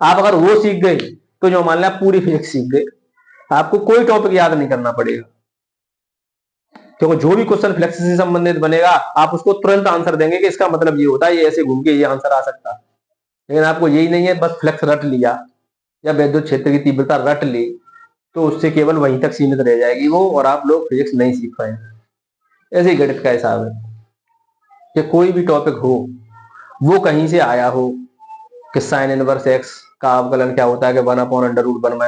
आप अगर वो सीख गए तो जो मान लिया पूरी फिजिक्स सीख गए, आपको कोई टॉपिक याद नहीं करना पड़ेगा, क्योंकि जो भी क्वेश्चन फ्लक्स से संबंधित बनेगा आप उसको तुरंत आंसर देंगे कि इसका मतलब ये होता है, ये ऐसे घूम के ये आंसर आ सकता है। लेकिन आपको यही नहीं है, बस फ्लक्स रट लिया या वैद्युत क्षेत्र की तीव्रता रट ली, तो उससे केवल वहीं तक सीमित रह जाएगी वो, और आप लोग फिजिक्स नहीं सीख पाएंगे। ऐसे ही गणित का हिसाब है कि कोई भी टॉपिक हो, वो कहीं से आया हो कि साइन इनवर्स एक्स का अवकलन क्या होता है कि 1/√1 -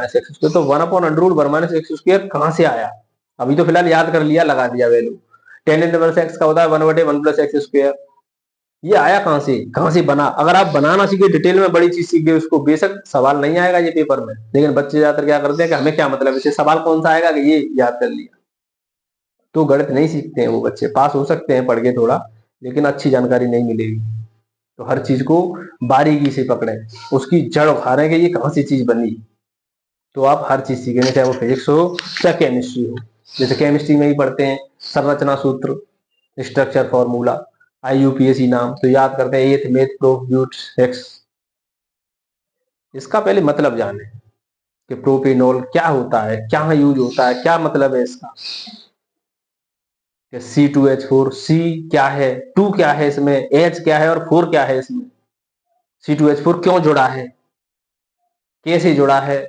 x², तो 1/√1 - x² कहां से आया, अभी तो फिलहाल याद कर लिया, लगा दिया वैल्यू। टेन इनवर्स एक्स का होता है 1/1 + x², ये आया कहां से, कहां से बना। अगर आप बनाना सीखे, डिटेल में बड़ी चीज सीख गए, उसको बेशक सवाल नहीं आएगा ये पेपर में, लेकिन बच्चे ज्यादातर क्या करते हैं कि हमें क्या मतलब है, सवाल कौन सा आएगा कि ये याद कर लिया, तो गणित नहीं सीखते हैं वो बच्चे, पास हो सकते हैं पढ़ के थोड़ा, लेकिन अच्छी जानकारी नहीं मिलेगी। तो हर चीज को बारीकी से पकड़े, उसकी जड़ उखाड़े कि ये कहां से चीज बनी, तो आप हर चीज सीखेंगे, चाहे वो फिजिक्स हो चाहे केमिस्ट्री हो। जैसे केमिस्ट्री में ही पढ़ते हैं संरचना सूत्र, स्ट्रक्चर फॉर्मूला, IUPAC नाम, तो याद करते हैं एथ मेथ प्रोब्यूट एक्स, इसका पहले मतलब जाने कि प्रोपेनॉल क्या होता है, क्या यूज होता है, क्या मतलब है इसका, C2H4, C क्या है, 2 क्या है इसमें, H क्या है और 4 क्या है इसमें, C2H4 क्यों जुड़ा है, कैसे जुड़ा है,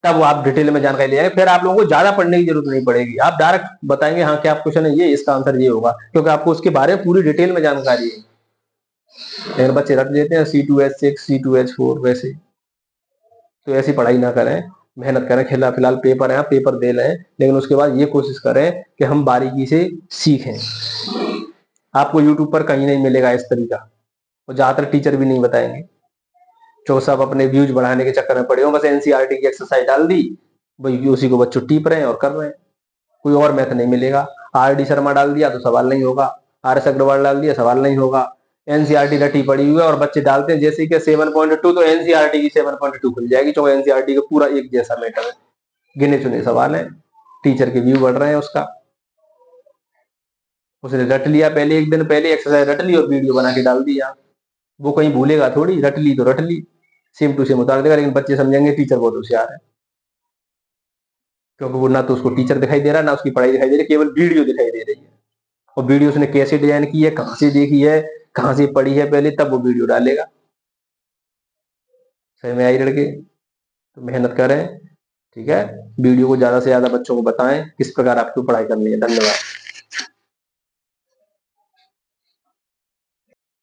तब आप डिटेल में जानकारी ले जाएंगे, फिर आप लोगों को ज्यादा पढ़ने की जरूरत नहीं पड़ेगी, आप डायरेक्ट बताएंगे हाँ क्या क्वेश्चन है ये, इसका आंसर ये होगा, क्योंकि आपको उसके बारे में पूरी डिटेल में जानकारी है। लेकिन बच्चे रट देते हैं C2H6 C2H4 वैसे, तो ऐसी पढ़ाई ना करें, मेहनत करें, खिला फिलहाल पेपर है, पेपर दे लें, लेकिन उसके बाद ये कोशिश करें कि हम बारीकी से सीखें। आपको यूट्यूब पर कहीं नहीं मिलेगा इस तरीका, और ज्यादातर टीचर भी नहीं बताएंगे, जो सब अपने व्यूज बढ़ाने के चक्कर में पड़े हो, बस NCERT की एक्सरसाइज डाल दी, भाई उसी को बच्चों टीप रहे हैं और कर रहे हैं, कोई और मैथ नहीं मिलेगा। RD शर्मा डाल दिया तो सवाल नहीं होगा, RS अग्रवाल डाल दिया सवाल नहीं होगा, NCERT रटी पड़ी हुई है, और बच्चे डालते हैं जैसे कि 7.2, तो NCERT की 7.2 खुल जाएगी, क्योंकि NCERT का पूरा एक जैसा मैटर है, गिने चुने सवाल है, टीचर के व्यू बढ़ रहे हैं उसका, उसने रट लिया, पहले एक दिन पहले एक्सरसाइज रट ली और वीडियो बना के डाल दिया, वो कहीं भूलेगा थोड़ी, रट ली तो रट ली, सेम टू सेम उतार देगा, लेकिन बच्चे समझेंगे टीचर बहुत होशियार है, क्योंकि वो ना तो उसको टीचर दिखाई दे रहा है, ना उसकी पढ़ाई दिखाई दे रही है, केवल वीडियो दिखाई दे रही है, और वीडियो उसने कैसे डिजाइन की है, कहां से देखी है, कहां से पढ़ी है पहले, तब वो वीडियो डालेगा। सही में आई लड़के, तो मेहनत करें, ठीक है, वीडियो को ज्यादा से ज्यादा बच्चों को बताएं किस प्रकार आपको पढ़ाई करनी है। धन्यवाद।